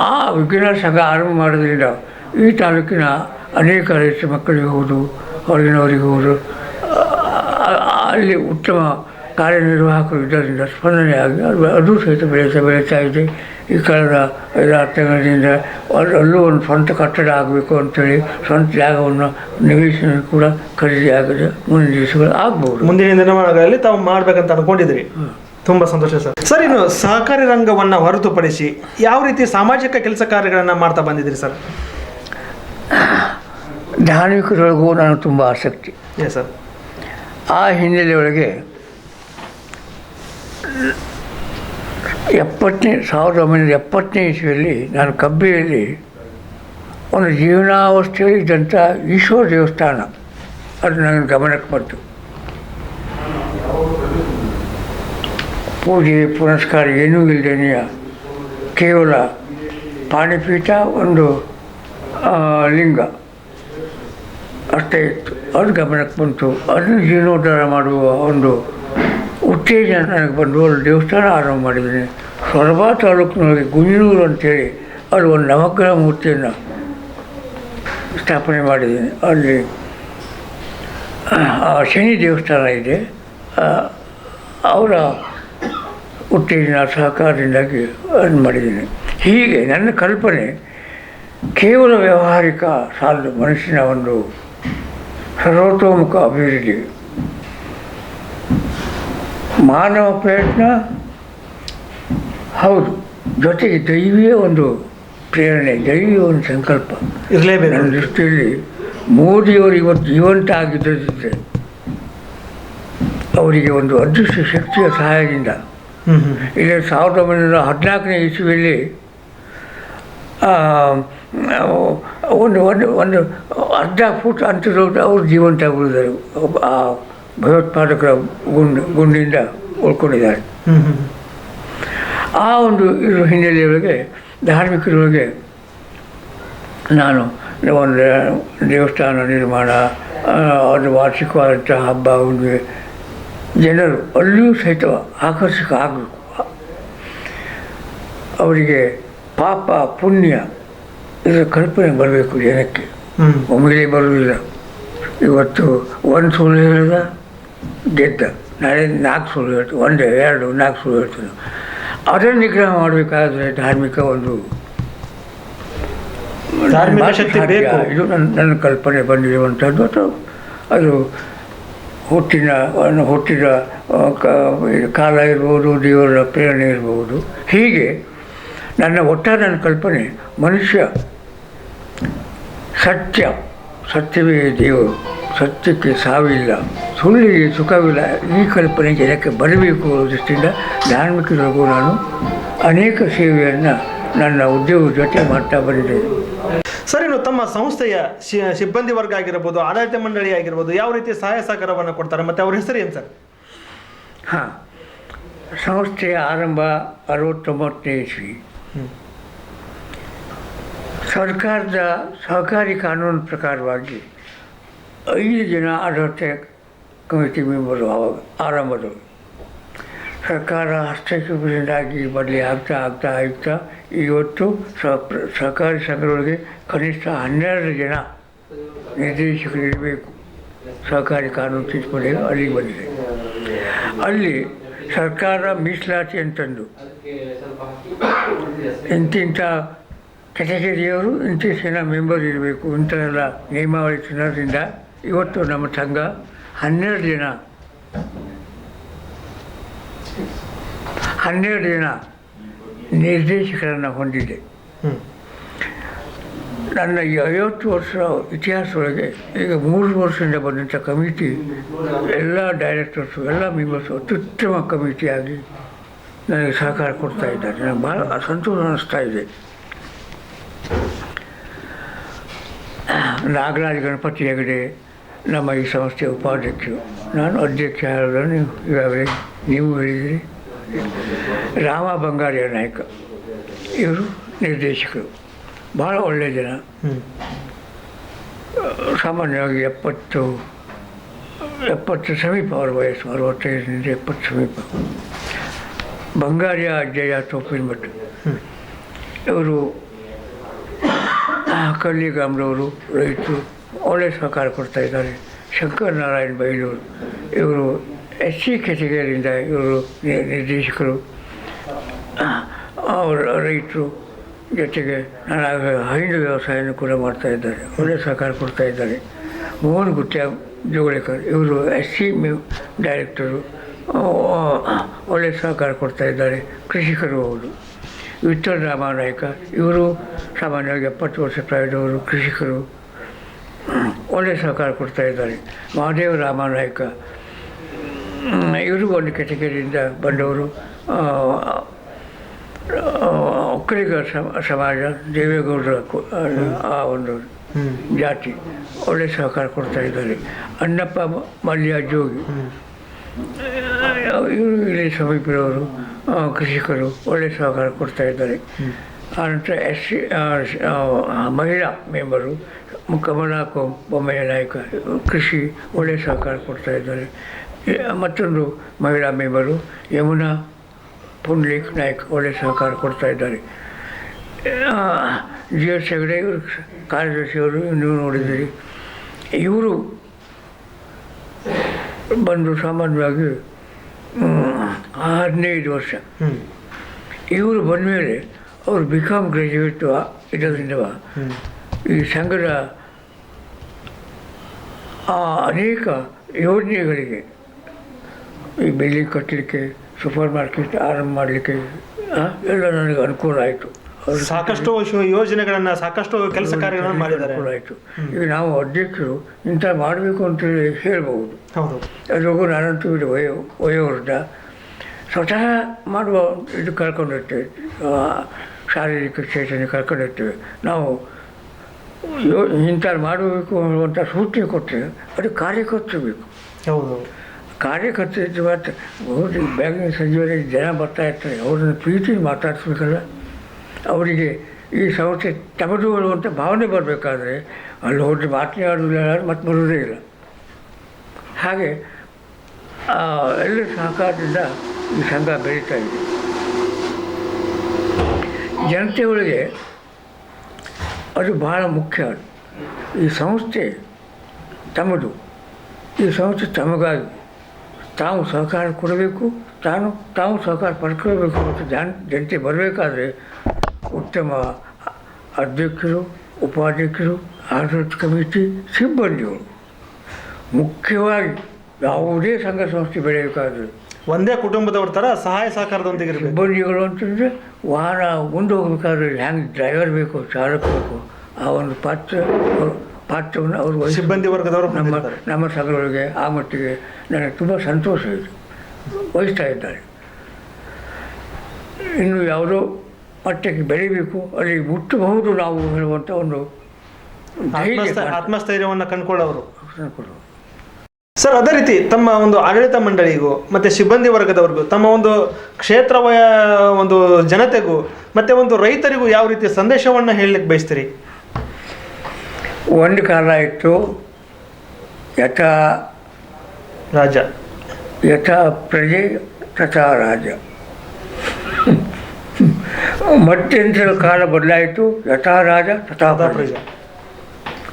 ಆ ವಿಜ್ಞಾನ ಸಂಘ ಆರಂಭ ಮಾಡೋದ್ರಿಂದ ಈ ತಾಲೂಕಿನ ಅನೇಕ ರೈತ ಮಕ್ಕಳಿಗೆ ಹೋಗುವುದು, ಹೊರಗಿನವರಿಗೆ ಹೋಗುವುದು, ಅಲ್ಲಿ ಉತ್ತಮ ಕಾರ್ಯನಿರ್ವಾಹಕರು ಇದ್ದರಿಂದ ಸ್ಪಂದನೆ ಆಗಿ ಅದು ಸಹಿತ ಬೆಳೀತಾ ಇದೆ. ಈ ಕಳೆದ 5-6 ತಿಂಗಳಿಂದ ಅಲ್ಲೂ ಒಂದು ಸ್ವಂತ ಕಟ್ಟಡ ಆಗಬೇಕು ಅಂಥೇಳಿ ಸ್ವಂತ ಜಾಗವನ್ನು ನಿವೇಶನ ಕೂಡ ಖರೀದಿ ಆಗಿದೆ. ಮುಂದಿನ ದಿವಸಗಳು ಆಗ್ಬೋದು, ಮುಂದಿನ ದಿನಮಾನಗಳಲ್ಲಿ ತಾವು ಮಾಡಬೇಕಂತ ಅನ್ಕೊಂಡಿದ್ರಿ. ತುಂಬ ಸಂತೋಷ ಸರ್. ಸರ್, ಇನ್ನು ಸಹಕಾರಿ ರಂಗವನ್ನು ಹೊರತುಪಡಿಸಿ ಯಾವ ರೀತಿ ಸಾಮಾಜಿಕ ಕೆಲಸ ಕಾರ್ಯಗಳನ್ನು ಮಾಡ್ತಾ ಬಂದಿದ್ದೀರಿ ಸರ್? ಧಾರ್ಮಿಕರೊಳಗೂ ನಾನು ತುಂಬ ಆಸಕ್ತಿ. Yes sir. ಆ ಹಿನ್ನೆಲೆಯೊಳಗೆ 1970ನೇ ಇಸ್ವಿಯಲ್ಲಿ ನಾನು ಕಬ್ಬಿಯಲ್ಲಿ ಒಂದು ಜೀವನಾವಸ್ಥೆಯಲ್ಲಿ ಇದ್ದಂಥ ಈಶ್ವರ ದೇವಸ್ಥಾನ ಅದು ನನ್ನ ಗಮನಕ್ಕೆ ಬಂತು. ಪೂಜೆ ಪುನಸ್ಕಾರ ಏನೂ ಇಲ್ಲದೇನೆಯ ಕೇವಲ ಪಾಣಿಪೀಠ, ಒಂದು ಲಿಂಗ ಅಷ್ಟೇ ಇತ್ತು. ಅದು ಗಮನಕ್ಕೆ ಬಂತು. ಅದನ್ನು ಜೀರ್ಣೋದ್ಧಾರ ಮಾಡುವ ಒಂದು ಉತ್ತೇಜನ ನನಗೆ ಬಂದು ಅಲ್ಲಿ ದೇವಸ್ಥಾನ ಆರಂಭ ಮಾಡಿದ್ದೀನಿ. ಸೊರಬ ತಾಲೂಕಿನೊಳಗೆ ಗುಂಜನೂರು ಅಂಥೇಳಿ ಅಲ್ಲಿ ಒಂದು ನವಗ್ರಹ ಮೂರ್ತಿಯನ್ನು ಸ್ಥಾಪನೆ ಮಾಡಿದ್ದೀನಿ. ಅಲ್ಲಿ ಶನಿ ದೇವಸ್ಥಾನ ಇದೆ. ಅವರ ಉತ್ತೇಜನ ಸಹಕಾರದಿಂದಾಗಿ ಅದನ್ನು ಮಾಡಿದ್ದೀನಿ. ಹೀಗೆ ನನ್ನ ಕಲ್ಪನೆ ಕೇವಲ ವ್ಯಾವಹಾರಿಕ ಸಾಲದು, ಮನುಷ್ಯನ ಒಂದು ಸರ್ವತೋಮುಖ ಅಭಿವೃದ್ಧಿ, ಮಾನವ ಪ್ರಯತ್ನ ಹೌದು, ಜೊತೆಗೆ ದೈವೀಯ ಒಂದು ಪ್ರೇರಣೆ, ದೈವೀಯ ಒಂದು ಸಂಕಲ್ಪ ಇರಲೇಬೇಕು. ನನ್ನ ದೃಷ್ಟಿಯಲ್ಲಿ ಮೋದಿಯವರು ಇವತ್ತು ಜೀವಂತ ಆಗಿದ್ದರೆ ಅವರಿಗೆ ಒಂದು ಅದೃಶ್ಯ ಶಕ್ತಿಯ ಸಹಾಯದಿಂದ ಇಲ್ಲಿ 1914ನೇ ಇಸ್ವಿಯಲ್ಲಿ ಒಂದು ಒಂದು ಒಂದು ಅರ್ಧ ಫುಟ್ ಅಂತರದಲ್ಲಿ ಅವರು ಜೀವಂತ ಉಳಿದರು. ಆ ಭಯೋತ್ಪಾದಕರ ಗುಂಡಿಂದ ಉಳ್ಕೊಂಡಿದ್ದಾರೆ. ಆ ಒಂದು ಇರೋ ಹಿನ್ನೆಲೆಯೊಳಗೆ ಧಾರ್ಮಿಕರೊಳಗೆ ನಾನು ಒಂದು ದೇವಸ್ಥಾನ ನಿರ್ಮಾಣ, ಅದು ವಾರ್ಷಿಕವಾದಂಥ ಹಬ್ಬ, ಹುಣ್ಣಿಮೆ, ಜನರು ಅಲ್ಲಿಯೂ ಸಹಿತ ಆಕರ್ಷಕ ಆಗಬೇಕು. ಅವರಿಗೆ ಪಾಪ ಪುಣ್ಯ ಇದರ ಕಲ್ಪನೆ ಬರಬೇಕು ಜನಕ್ಕೆ. ಒಮ್ಮೆಲೇ ಬರುವುದಿಲ್ಲ. ಇವತ್ತು ಒಂದು ಸುಳ್ಳು ಹೇಳಿದ ಗೆದ್ದ, ನಾಳೆ 4 ಸುಳ್ಳು ಹೇಳ್ತೀವಿ, 1, 2, 4 ಸುಳ್ಳು ಹೇಳ್ತೀವಿ. ಅದನ್ನು ನಿಗ್ರಹ ಮಾಡಬೇಕಾದ್ರೆ ಧಾರ್ಮಿಕ ಒಂದು ಶಕ್ತಿ ಬೇಕು. ಇದು ನನ್ನ ಕಲ್ಪನೆ ಬಂದಿರುವಂಥದ್ದು. ಅಥವಾ ಅದು ಹುಟ್ಟಿದ ಕಾಲ ಇರ್ಬೋದು, ದೇವರ ಪ್ರೇರಣೆ ಇರ್ಬೋದು. ಹೀಗೆ ನನ್ನ ಕಲ್ಪನೆ ಮನುಷ್ಯ ಸತ್ಯವೇ ದೇವರು, ಸತ್ಯಕ್ಕೆ ಸಾವಿಲ್ಲ, ಸುಳ್ಳಿಗೆ ಸುಖವಿಲ್ಲ, ಈ ಕಲ್ಪನೆ ಜನಕ್ಕೆ ಬರಬೇಕು ದೃಷ್ಟಿಯಿಂದ ಧಾರ್ಮಿಕರಿಗೂ ನಾನು ಅನೇಕ ಸೇವೆಯನ್ನು ನನ್ನ ಉದ್ಯೋಗದ ಜೊತೆ ಮಾಡ್ತಾ ಬಂದಿದ್ದೇನೆ. ಸರ್, ಇನ್ನು ತಮ್ಮ ಸಂಸ್ಥೆಯ ಸಿಬ್ಬಂದಿ ವರ್ಗ ಆಗಿರ್ಬೋದು, ಆಡಳಿತ ಮಂಡಳಿ ಆಗಿರ್ಬೋದು, ಯಾವ ರೀತಿ ಸಹಾಯ ಸಹಕಾರವನ್ನು ಕೊಡ್ತಾರೆ ಮತ್ತು ಅವ್ರ ಹೆಸರು ಏನು ಸರ್? ಹಾಂ, ಸಂಸ್ಥೆಯ ಆರಂಭ 69ನೇ ಇಸ್ವಿ. ಸರ್ಕಾರದ ಸಹಕಾರಿ ಕಾನೂನು ಪ್ರಕಾರವಾಗಿ 5 ಜನ ಆಡಳಿತ ಕಮಿಟಿ ಮೆಂಬರು ಆವಾಗ ಆರಂಭದವರು. ಸರ್ಕಾರ ಹಸ್ತಕ್ಷೇಪದಿಂದಾಗಿ ಬದಲಿ ಆಗ್ತಾ ಇವತ್ತು ಸಹಕಾರಿ ಸಂಘದೊಳಗೆ ಕನಿಷ್ಠ 12 ಜನ ನಿರ್ದೇಶಕರು ಇರಬೇಕು. ಸಹಕಾರಿ ಕಾನೂನು ತಿದ್ದುಪಡಿ ಅಲ್ಲಿಗೆ ಬಂದಿದೆ. ಅಲ್ಲಿ ಸರ್ಕಾರ ಮೀಸಲಾತಿ ಅಂತಂದು ಇಂತಿಂಥ ಕೆಟಗರಿಯವರು ಇಂಥ ಜನ ಮೆಂಬರ್ ಇರಬೇಕು ಇಂಥೆಲ್ಲ ನಿಯಮಾವಳಿ ತಿನ್ನೋದ್ರಿಂದ ಇವತ್ತು ನಮ್ಮ ಸಂಘ 12 ಜನ ನಿರ್ದೇಶಕರನ್ನು ಹೊಂದಿದೆ. ನನ್ನ ಈ 50 ವರ್ಷ ಇತಿಹಾಸದೊಳಗೆ ಈಗ 3 ವರ್ಷದಿಂದ ಬಂದಂಥ ಕಮಿಟಿ ಎಲ್ಲ ಡೈರೆಕ್ಟರ್ಸು ಎಲ್ಲ ಮೆಂಬರ್ಸು ಅತ್ಯುತ್ತಮ ಕಮಿಟಿಯಾಗಿ ನನಗೆ ಸಹಕಾರ ಕೊಡ್ತಾ ಇದ್ದಾರೆ. ನನಗೆ ಭಾಳ ಸಂತೋಷ ಅನ್ನಿಸ್ತಾ ಇದೆ. ನಾಗರಾಜ್ ಗಣಪತಿ ಹೆಗಡೆ ನಮ್ಮ ಈ ಸಂಸ್ಥೆಯ ಉಪಾಧ್ಯಕ್ಷರು, ನಾನು ಅಧ್ಯಕ್ಷ ಹೇಳೋದನ್ನು ಈಗಾಗಲೇ ನೀವು ಹೇಳಿದಿರಿ. ರಾಮ ಬಂಗಾರಿಯ ನಾಯಕ ಇವರು ನಿರ್ದೇಶಕರು, ಭಾಳ ಒಳ್ಳೆಯ ಜನ. ಸಾಮಾನ್ಯವಾಗಿ 70 ಸಮೀಪ ಅವ್ರ ವಯಸ್ಸು, 65ರಿಂದ 70 ಸಮೀಪ. ಬಂಗಾರಿಯ ಅಜ್ಜಯ್ಯ ತೋಪಿನ ಮಠ ಇವರು ಕಲ್ಲಿಗಾಮ್ರವರು, ರೈತರು, ಒಳ್ಳೆಯ ಸಹಕಾರ ಕೊಡ್ತಾ ಇದ್ದಾರೆ. ಶಂಕರ್ ನಾರಾಯಣ್ ಬೈಲೂರು ಇವರು SC ಕೆಟಗರಿಯಿಂದ ಇವರು ನಿರ್ದೇಶಕರು, ಅವರು ರೈತರು, ಜೊತೆಗೆ ನಾನು ಹೈನು ವ್ಯವಸಾಯನೂ ಕೂಡ ಮಾಡ್ತಾ ಇದ್ದಾರೆ, ಒಳ್ಳೆಯ ಸಹಕಾರ ಕೊಡ್ತಾ ಇದ್ದಾರೆ. ಮೋಹನ್ ಗುತ್ಯ ಜೋಗಳೇಕರ್ ಇವರು SC ಡೈರೆಕ್ಟರು, ಒಳ್ಳೆಯ ಸಹಕಾರ ಕೊಡ್ತಾ ಇದ್ದಾರೆ. ಕೃಷಿಕರು ಹೌದು. ವಿಠ್ಠಲ್ ರಾಮನಾಯ್ಕ ಇವರು ಸಾಮಾನ್ಯವಾಗಿ 70 ವರ್ಷ ಪ್ರಾಯದವರು, ಕೃಷಿಕರು, ಒಳ್ಳೆಯ ಸಹಕಾರ ಕೊಡ್ತಾ ಇದ್ದಾರೆ. ಮಹಾದೇವ ರಾಮನಾಯ್ಕ ಇವರು ಒಂದು ಕೆಟಗರಿಯಿಂದ ಬಂದವರು, ಒಕ್ಕಲಿಗ ಸಮಾಜ, ದೇವೇಗೌಡರ ಆ ಒಂದು ಜಾತಿ, ಒಳ್ಳೆಯ ಸಹಕಾರ ಕೊಡ್ತಾ ಇದ್ದಾರೆ. ಅಣ್ಣಪ್ಪ ಮಲ್ಯ ಜೋಗಿ ಇವರು ಇಲ್ಲಿ ಸಮೀಪದವರು, ಕೃಷಿಕರು, ಒಳ್ಳೆಯ ಸಹಕಾರ ಕೊಡ್ತಾ ಇದ್ದಾರೆ. ಆನಂತರ SC ಮಹಿಳಾ ಮೆಂಬರು ಕಮಲಾ ಬೊಮ್ಮೆಯ ನಾಯಕ, ಕೃಷಿ, ಒಳ್ಳೆಯ ಸಹಕಾರ ಕೊಡ್ತಾ ಇದ್ದಾರೆ. ಮತ್ತೊಂದು ಮಹಿಳಾ ಮೆಂಬರು ಯಮುನಾ ಪುಂಡ್ಲಿಕ್ ನಾಯಕ್, ಒಳ್ಳೆಯ ಸಹಕಾರ ಕೊಡ್ತಾ ಇದ್ದಾರೆ. GS ಹೆಗಡೆ ಇವರು ಕಾರ್ಯದರ್ಶಿಯವರು, ನೀವು ನೋಡಿದ್ದೀರಿ. ಇವರು ಬಂದು ಸಾಮಾನ್ಯವಾಗಿ 15 ವರ್ಷ. ಇವರು ಬಂದ ಮೇಲೆ ಅವರು BCom ಗ್ರ್ಯಾಜುಯೇಟು ಇದರಿಂದ ಈ ಸಂಘದ ಅನೇಕ ಯೋಜನೆಗಳಿಗೆ, ಈ ಬಿಲ್ಡಿಂಗ್ ಕಟ್ಟಲಿಕ್ಕೆ, ಸೂಪರ್ ಮಾರ್ಕೆಟ್ ಆರಂಭ ಮಾಡಲಿಕ್ಕೆ ಎಲ್ಲ ನನಗೆ ಅನುಕೂಲ ಆಯಿತು. ಸಾಕಷ್ಟು ಯೋಜನೆಗಳನ್ನು, ಸಾಕಷ್ಟು ಕೆಲಸ ಕಾರ್ಯಗಳನ್ನು ಮಾಡಿದ್ದಾರೆ. ಅನುಕೂಲ ಆಯಿತು. ಈಗ ನಾವು ಅಧ್ಯಕ್ಷರು ಇಂಥ ಮಾಡಬೇಕು ಅಂತೇಳಿ ಹೇಳ್ಬೋದು. ಹೌದು. ಅದ್ರಾಗೂ ನಾನಂತೂ ಇದು ವಯೋವೃದ್ಧ, ಸ್ವತಃ ಮಾಡುವ ಇದು ಕಳ್ಕೊಂಡಿರ್ತೇವೆ, ಶಾರೀರಿಕ ಚೇತನೆ ಕಳ್ಕೊಂಡಿರ್ತೇವೆ. ನಾವು ಇಂಥದ್ದು ಮಾಡಬೇಕು ಅನ್ನುವಂಥ ಸೂಚನೆ ಕೊಟ್ಟರೆ ಅದು ಕಾರ್ಯಕರ್ತರು ಬೇಕು. ಹೌದು. ಕಾರ್ಯಕರ್ತರು ಇದ್ದು ಮಾತ್ರ ಹೋಗಿ ಬ್ಯಾಂಕಿನ ಸಂಜೆವರೆಗೆ ಜನ ಬರ್ತಾ ಇರ್ತಾರೆ, ಅವ್ರನ್ನ ಪ್ರೀತಿ ಮಾತಾಡಿಸ್ಬೇಕಲ್ಲ. ಅವರಿಗೆ ಈ ಸಂಸ್ಥೆ ತಮದು ಅನ್ನುವಂಥ ಭಾವನೆ ಬರಬೇಕಾದ್ರೆ ಅಲ್ಲಿ ಹೋಗಿ ಮಾತನಾಡೋದಿಲ್ಲ, ಮತ್ತೆ ಬರೋದೇ ಇಲ್ಲ. ಹಾಗೆ ಎಲ್ಲರ ಸಹಕಾರದಿಂದ ಈ ಸಂಘ ಬೆಳೀತಾ ಇದೆ. ಜನತೆಯೊಳಗೆ ಅದು ಬಹಳ ಮುಖ್ಯ. ಈ ಸಂಸ್ಥೆ ತಮ್ಮದು, ಈ ಸಂಸ್ಥೆ ತಮಗಾಗಿ ತಾವು ಸಹಕಾರ ಕೊಡಬೇಕು, ತಾವು ಸಹಕಾರ ಪಡ್ಕೊಳ್ಬೇಕು ಮತ್ತು ಜನತೆ ಬರಬೇಕಾದ್ರೆ ಉತ್ತಮ ಅಧ್ಯಕ್ಷರು, ಉಪಾಧ್ಯಕ್ಷರು, ಆಡಳಿತ ಕಮಿಟಿ, ಸಿಬ್ಬಂದಿಗಳು, ಮುಖ್ಯವಾಗಿ ಯಾವುದೇ ಸಂಘ ಸಂಸ್ಥೆ ಬೆಳೆಯಬೇಕಾದ್ರೆ ಒಂದೇ ಕುಟುಂಬದವ್ರ ಥರ ಸಹಾಯ ಸಹಕಾರದೊಂದಿಗೆ ಸಿಬ್ಬಂದಿಗಳು ಅಂತಂದರೆ ವಾಹನ ಮುಂದೆ ಹೋಗ್ಬೇಕಾದ್ರೆ ಹ್ಯಾಂಗೆ ಡ್ರೈವರ್ ಬೇಕು, ಚಾಲಕ ಬೇಕು, ಆ ಒಂದು ಪಾತ್ರವನ್ನು ಅವರು ಸಿಬ್ಬಂದಿ ವರ್ಗದವರು ನಮ್ಮ ಸಂಘದೊಳಗೆ ಆ ಮಟ್ಟಿಗೆ ನನಗೆ ತುಂಬ ಸಂತೋಷ ಇದೆ, ವಹಿಸ್ತಾ ಇದ್ದಾರೆ. ಇನ್ನು ಯಾವುದೋ ಮಟ್ಟಕ್ಕೆ ಬೆಳಿಬೇಕು, ಅಲ್ಲಿ ಮುಟ್ಟಬಹುದು ನಾವು ಹೇಳುವಂಥ ಒಂದು ಆತ್ಮಸ್ಥೈರ್ಯವನ್ನು ಕಂಡುಕೊಳ್ಳೋರು. ಸರ್, ಅದೇ ರೀತಿ ತಮ್ಮ ಒಂದು ಆಡಳಿತ ಮಂಡಳಿಗೂ ಮತ್ತು ಸಿಬ್ಬಂದಿ ವರ್ಗದವ್ರಿಗೂ, ತಮ್ಮ ಒಂದು ಕ್ಷೇತ್ರ ಒಂದು ಜನತೆಗೂ ಮತ್ತು ಒಂದು ರೈತರಿಗೂ ಯಾವ ರೀತಿ ಸಂದೇಶವನ್ನು ಹೇಳಲಿಕ್ಕೆ ಬಯಸ್ತೀರಿ? ಒಂದು ಕಾಲ ಇತ್ತು, ಯಥಾ ರಾಜ ಯಥಾ ಪ್ರಜೆ ತಥಾ ರಾಜ. ಮತ್ತೆಂಥ ಕಾಲ ಬದಲಾಯಿತು, ಯಥಾ ರಾಜ ತಥಾ ಪ್ರಜೆ.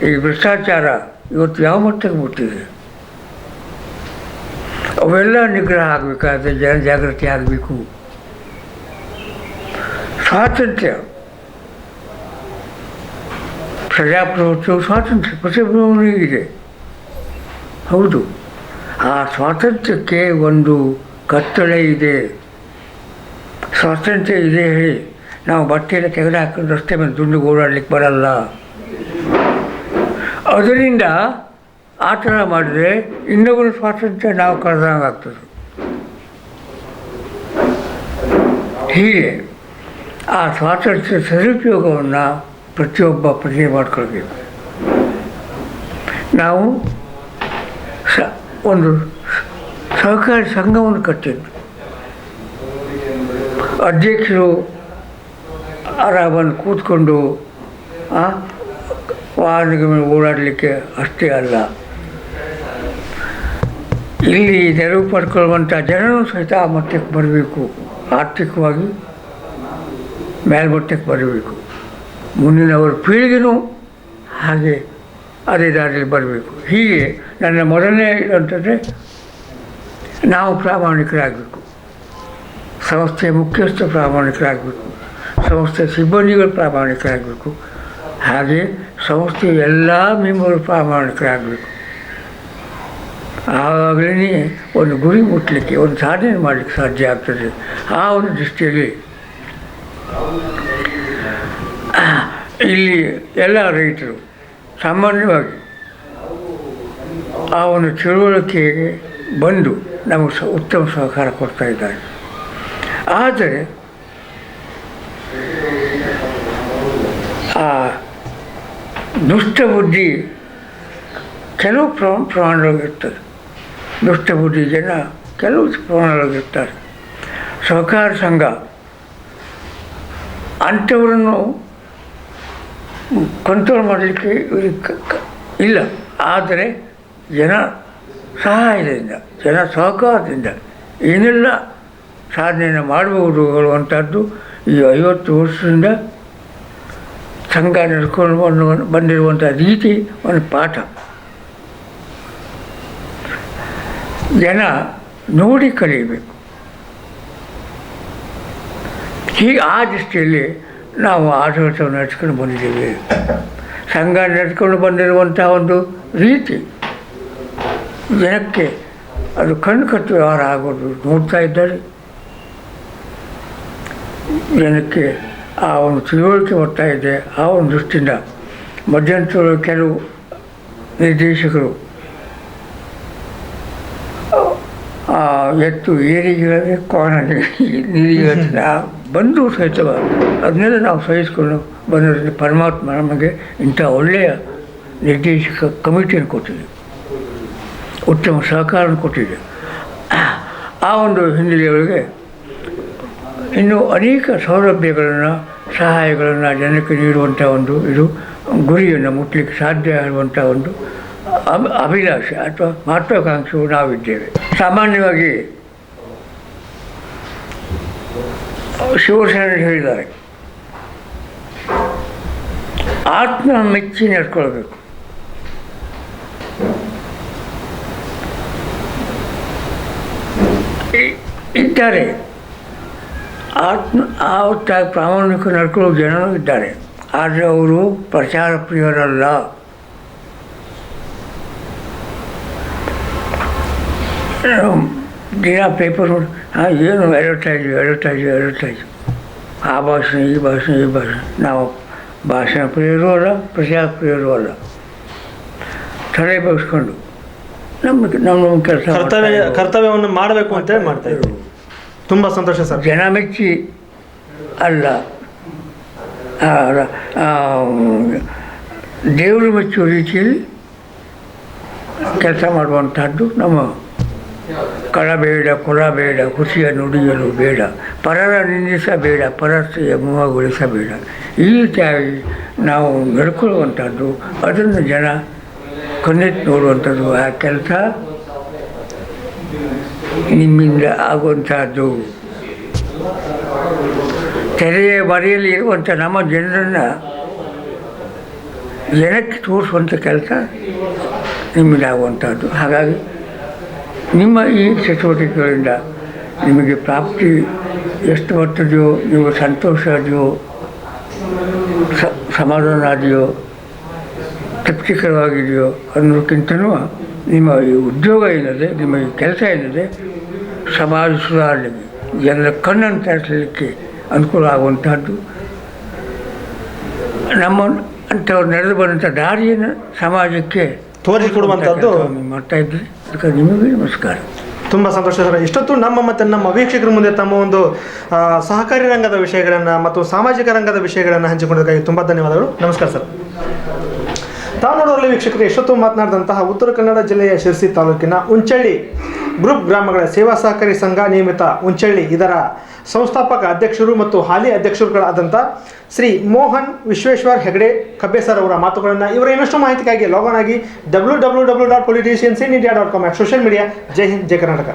ಈ ಭ್ರಷ್ಟಾಚಾರ ಇವತ್ತು ಯಾವ ಮಟ್ಟಕ್ಕೆ ಮುಟ್ಟಿದೆ? ಅವೆಲ್ಲ ನಿಗ್ರಹ ಆಗಬೇಕಾದ್ರೆ ಜನಜಾಗೃತಿ ಆಗಬೇಕು. ಸ್ವಾತಂತ್ರ್ಯ, ಪ್ರಜಾಪ್ರಭುತ್ವ, ಸ್ವಾತಂತ್ರ್ಯ ಪ್ರತಿಯೊಬ್ಬನಿಗೆ ಇದೆ. ಹೌದು, ಆ ಸ್ವಾತಂತ್ರ್ಯಕ್ಕೆ ಒಂದು ಕತ್ತಲೆ ಇದೆ. ಸ್ವಾತಂತ್ರ್ಯ ಇದೆ ಹೇಳಿ ನಾವು ಬಟ್ಟೆಯನ್ನು ತೆಗೆದು ಹಾಕೊಂಡು ರಸ್ತೆ ಮೇಲೆ ದುಂಡು ಓಡಾಡ್ಲಿಕ್ಕೆ ಬರಲ್ಲ. ಅದರಿಂದ ಆ ಥರ ಮಾಡಿದ್ರೆ ಇನ್ನೊಬ್ಬರ ಸ್ವಾತಂತ್ರ್ಯ ನಾವು ಕಳೆದಂಗೆ ಆಗ್ತದೆ. ಹೀಗೆ ಆ ಸ್ವಾತಂತ್ರ್ಯ ಸದುಪಯೋಗವನ್ನು ಪ್ರತಿಯೊಬ್ಬ ಪ್ರತಿಭೆ ಮಾಡಿಕೊಳ್ಬೇಕು. ನಾವು ಒಂದು ಸಹಕಾರಿ ಸಂಘವನ್ನು ಕಟ್ಟಿದ್ದು, ಅಧ್ಯಕ್ಷರು ಆರಾಮನ್ನು ಕೂತ್ಕೊಂಡು ವಾಹನಗಳ ಮೇಲೆ ಓಡಾಡಲಿಕ್ಕೆ ಅಷ್ಟೇ ಅಲ್ಲ, ಇಲ್ಲಿ ನೆರವು ಪಡ್ಕೊಳ್ಳುವಂಥ ಜನರು ಸಹಿತ ಆ ಮಟ್ಟಕ್ಕೆ ಬರಬೇಕು, ಆರ್ಥಿಕವಾಗಿ ಮೇಲ್ಮಟ್ಟಕ್ಕೆ ಬರಬೇಕು. ಮುಂದಿನವರ ಪೀಳಿಗೆನೂ ಹಾಗೆ ಅದೇ ದಾರಿಯಲ್ಲಿ ಬರಬೇಕು. ಹೀಗೆ ನನ್ನ ಮೊದಲನೇ ಇರುವಂಥದ್ದೇ ನಾವು ಪ್ರಾಮಾಣಿಕರಾಗಬೇಕು, ಸಂಸ್ಥೆಯ ಮುಖ್ಯಸ್ಥ ಪ್ರಾಮಾಣಿಕರಾಗಬೇಕು, ಸಂಸ್ಥೆಯ ಸಿಬ್ಬಂದಿಗಳು ಪ್ರಾಮಾಣಿಕರಾಗಬೇಕು, ಹಾಗೆ ಸಂಸ್ಥೆಯ ಎಲ್ಲ ಮೆಂಬರು ಪ್ರಾಮಾಣಿಕರಾಗಬೇಕು. ಆವಾಗಲೇ ಒಂದು ಗುರಿ ಮುಟ್ಟಲಿಕ್ಕೆ, ಒಂದು ಸಾಧನೆ ಮಾಡಲಿಕ್ಕೆ ಸಾಧ್ಯ ಆಗ್ತದೆ. ಆ ಒಂದು ದೃಷ್ಟಿಯಲ್ಲಿ ಇಲ್ಲಿ ಎಲ್ಲ ರೈತರು ಸಾಮಾನ್ಯವಾಗಿ ಆ ಒಂದು ತಿಳುವಳಿಕೆಗೆ ಬಂದು ನಮಗೆ ಉತ್ತಮ ಸಹಕಾರ ಕೊಡ್ತಾ ಇದ್ದಾರೆ. ಆದರೆ ಆ ದುಷ್ಟ ಬುದ್ಧಿ ಕೆಲವು ಪ್ರಮಾಣದೊಳಗಿರ್ತದೆ, ದುಷ್ಟ ಬುದ್ಧಿ ಜನ ಕೆಲವು ಪ್ರಮಾಣದೊಳಗಿರ್ತಾರೆ. ಸಹಕಾರ ಸಂಘ ಅಂಥವರನ್ನು ಕಂಟ್ರೋಲ್ ಮಾಡಲಿಕ್ಕೆ ಇಲ್ಲ. ಆದರೆ ಜನ ಸಹಾಯದಿಂದ, ಜನ ಸಹಕಾರದಿಂದ ಏನೆಲ್ಲ ಸಾಧನೆಯನ್ನು ಮಾಡಬಹುದು ಹೇಳುವಂಥದ್ದು ಈ 50 ವರ್ಷದಿಂದ ಸಂಘ ನಡೆಸ್ಕೊಂಡು ಬಂದಿರುವಂಥ ರೀತಿ ಒಂದು ಪಾಠ. ಜನ ನೋಡಿ ಕಲಿಯಬೇಕು. ಹೀಗೆ ಆ ದೃಷ್ಟಿಯಲ್ಲಿ ನಾವು ಆಡಳಿತವನ್ನು ನಡೆಸ್ಕೊಂಡು ಬಂದಿದ್ದೇವೆ. ಸಂಘ ನಡೆಸ್ಕೊಂಡು ಬಂದಿರುವಂಥ ಒಂದು ರೀತಿ ಜನಕ್ಕೆ ಅದು ಕಣ್ಣು ಕಟ್ಟು ವ್ಯವಹಾರ ಆಗೋದು ನೋಡ್ತಾ ಇದ್ದಾರೆ. ಜನಕ್ಕೆ ಆ ಒಂದು ತಿಳುವಳಿಕೆ ಬರ್ತಾ ಇದೆ. ಆ ಒಂದು ದೃಷ್ಟಿಯಿಂದ ಮಧ್ಯಂತರ ಕೆಲವು ನಿರ್ದೇಶಕರು ಎತ್ತು ಏರಿಗೆಗಳೇ ಕೋಣ ನೀರಿಗೆಲ್ಲ ಬಂದು ಸಹಿತ ಅದನ್ನೆಲ್ಲ ನಾವು ಸಹಿಸ್ಕೊಂಡು ಬಂದೋದ್ರಿಂದ ಪರಮಾತ್ಮ ನಮಗೆ ಇಂಥ ಒಳ್ಳೆಯ ನಿರ್ದೇಶಕ ಕಮಿಟಿಯನ್ನು ಕೊಟ್ಟಿದೆ, ಉತ್ತಮ ಸಹಕಾರವನ್ನು ಕೊಟ್ಟಿದೆ. ಆ ಒಂದು ಹಿನ್ನೆಲೆಯೊಳಗೆ ಇನ್ನೂ ಅನೇಕ ಸೌಲಭ್ಯಗಳನ್ನು, ಸಹಾಯಗಳನ್ನು ಜನಕ್ಕೆ ನೀಡುವಂಥ ಒಂದು ಇದು ಗುರಿಯನ್ನು ಮುಟ್ಟಲಿಕ್ಕೆ ಸಾಧ್ಯ ಆಗುವಂಥ ಒಂದು ಅಭಿಲಾಷೆ ಅಥವಾ ಮಹತ್ವಾಕಾಂಕ್ಷೆಯು ನಾವಿದ್ದೇವೆ. ಸಾಮಾನ್ಯವಾಗಿ ಶಿವಸೇನೆ ಹೇಳಿದ್ದಾರೆ, ಆತ್ಮ ಮೆಚ್ಚಿ ನಡ್ಕೊಳ್ಬೇಕು. ಇದ್ದಾರೆ ಆವತ್ತಾಗಿ ಪ್ರಾಮಾಣಿಕ ನಡ್ಕೊಳ್ಳೋ ಜನರು ಇದ್ದಾರೆ. ಆದರೆ ಅವರು ಪ್ರಚಾರ ಪ್ರಿಯರಲ್ಲ. ದಿನ ಪೇಪರ್ ನೋಡಿ ಏನು ಅಡ್ವರ್ಟೈಸ್ ಆ ಭಾಷಣ ಈ ಭಾಷಣ. ನಾವು ಭಾಷಣ ಪ್ರಿಯರೂ ಅಲ್ಲ, ಪ್ರಚಾರ ಪ್ರಿಯರೂ ಅಲ್ಲ. ತಲೆ ಬಗ್ಸ್ಕೊಂಡು ನಮ್ಮ ಕೆಲಸ ಕರ್ತವ್ಯವನ್ನು ಮಾಡಬೇಕು ಅಂತೇಳಿ ಮಾಡ್ತಾ ಇದ್ರು. ತುಂಬ ಸಂತೋಷ ಸರ್. ಜನ ಮೆಚ್ಚಿ ಅಲ್ಲ, ದೇವರು ಮೆಚ್ಚುವ ರೀತಿಯಲ್ಲಿ ಕೆಲಸ ಮಾಡುವಂಥದ್ದು ನಮ್ಮ ಕಳ ಬೇಡ, ಕೊಲ ಬೇಡ, ಖುಷಿಯ ನುಡಿಯಲು ಬೇಡ, ಪರರ ನಿಂದಿಸಬೇಡ, ಪರಸ್ತ್ರೀಯ ಮೋಹಗೊಳಿಸಬೇಡ. ಈ ರೀತಿಯಾಗಿ ನಾವು ನಡ್ಕೊಳ್ಳುವಂಥದ್ದು, ಅದನ್ನು ಜನ ಕಣ್ಣೆತ್ತಿ ನೋಡುವಂಥದ್ದು. ಆ ಕೆಲಸ ನಿಮ್ಮಿಂದ ಆಗುವಂಥದ್ದು. ತೆರೆಯ ಮರೆಯಲ್ಲಿ ಇರುವಂಥ ನಮ್ಮ ಜನರನ್ನು ಜನಕ್ಕೆ ತೋರಿಸುವಂಥ ಕೆಲಸ ನಿಮ್ಮಿಂದ ಆಗುವಂಥದ್ದು. ಹಾಗಾಗಿ ನಿಮ್ಮ ಈ ಚಟುವಟಿಕೆಗಳಿಂದ ನಿಮಗೆ ಪ್ರಾಪ್ತಿ ಎಷ್ಟು ಬರ್ತದೆಯೋ, ನೀವು ಸಂತೋಷ ಅದೆಯೋ, ಸಮಾಧಾನ ಅದೆಯೋ, ತೃಪ್ತಿಕರವಾಗಿದೆಯೋ ಅನ್ನೋದಕ್ಕಿಂತಲೂ ನಿಮ್ಮ ಈ ಉದ್ಯೋಗ ಏನಿದೆ, ನಿಮ್ಮ ಈ ಕೆಲಸ ಏನಿದೆ, ಸಮಾಜ ಸುಧಾರಣೆಗೆ, ಜನರ ಕಣ್ಣನ್ನು ತರಿಸಲಿಕ್ಕೆ ಅನುಕೂಲ ಆಗುವಂಥದ್ದು. ನಮ್ಮ ಅಂಥವ್ರು ನಡೆದು ಬಂದಂಥ ದಾರಿಯನ್ನು ಸಮಾಜಕ್ಕೆ ತೋರಿಸಿಕೊಡುವಂಥದ್ದು ಮಾಡ್ತಾಯಿದ್ರಿ. ಅದಕ್ಕೆ ನಿಮಗೆ ನಮಸ್ಕಾರ. ತುಂಬ ಸಂತೋಷ ಸರ್. ಇಷ್ಟೊತ್ತು ನಮ್ಮ ಮತ್ತು ನಮ್ಮ ವೀಕ್ಷಕರ ಮುಂದೆ ತಮ್ಮ ಒಂದು ಸಹಕಾರಿ ರಂಗದ ವಿಷಯಗಳನ್ನು ಮತ್ತು ಸಾಮಾಜಿಕ ರಂಗದ ವಿಷಯಗಳನ್ನು ಹಂಚಿಕೊಂಡಿದ್ದಕ್ಕಾಗಿ ತುಂಬ ಧನ್ಯವಾದಗಳು. ನಮಸ್ಕಾರ ಸರ್. ತಾವು ನೋಡೋರಲ್ಲಿ ವೀಕ್ಷಕರು ಎಷ್ಟೊತ್ತು ಮಾತನಾಡಿದಂತಹ ಉತ್ತರ ಕನ್ನಡ ಜಿಲ್ಲೆಯ ಶಿರಸಿ ತಾಲೂಕಿನ ಉಂಚಳ್ಳಿ ಗ್ರೂಪ್ ಗ್ರಾಮಗಳ ಸೇವಾ ಸಹಕಾರಿ ಸಂಘ ನಿಯಮಿತ ಉಂಚಳ್ಳಿ ಇದರ ಸಂಸ್ಥಾಪಕ ಅಧ್ಯಕ್ಷರು ಮತ್ತು ಹಾಲಿ ಅಧ್ಯಕ್ಷರುಗಳಾದಂಥ ಶ್ರೀ ಮೋಹನ್ ವಿಶ್ವೇಶ್ವರ್ ಹೆಗಡೆ ಕಬ್ಬೇಸರ್ ಅವರ ಮಾತುಗಳನ್ನು ಇವರ ಇನ್ನಷ್ಟು ಮಾಹಿತಿಗಾಗಿ ಲಾಗ್ ಆನ್ ಆಗಿ www.politiciansindia.com ಸೋಷಿಯಲ್ ಮೀಡಿಯಾ. ಜೈ ಹಿಂದ್, ಜೈ ಕರ್ನಾಟಕ.